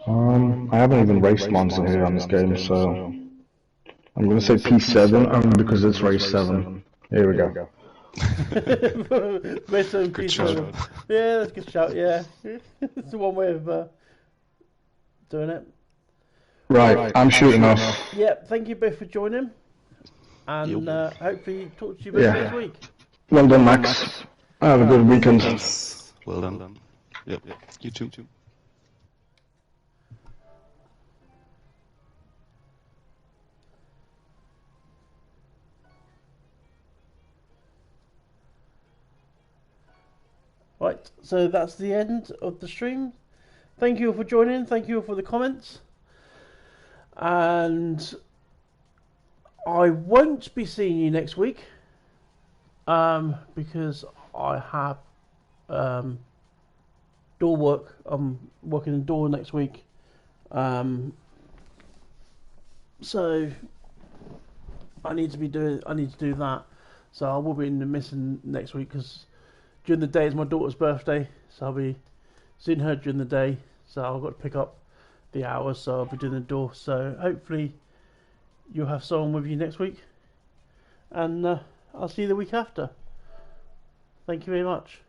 I haven't even raced Monza here on this game, so I'm going to say P7 only because it's race 7. Here we go. Race 7, Good P7. shout. Yeah, that's a good shout, yeah. It's the one way of doing it. Right, I'm shooting off. Yeah, thank you both for joining. And Yep. hopefully talk to you both next week. Well done, Max. Have a good weekend. Thanks. Well done. Yep. You too. Right, so that's the end of the stream. Thank you all for joining. Thank you all for the comments. And I won't be seeing you next week because I have door work. I'm working indoor next week. So I need to do that. So I will be missing next week because during the day is my daughter's birthday, so I'll be seeing her during the day. So I've got to pick up the hours, so I'll be doing the door. So hopefully you'll have someone with you next week, and I'll see you the week after. Thank you very much.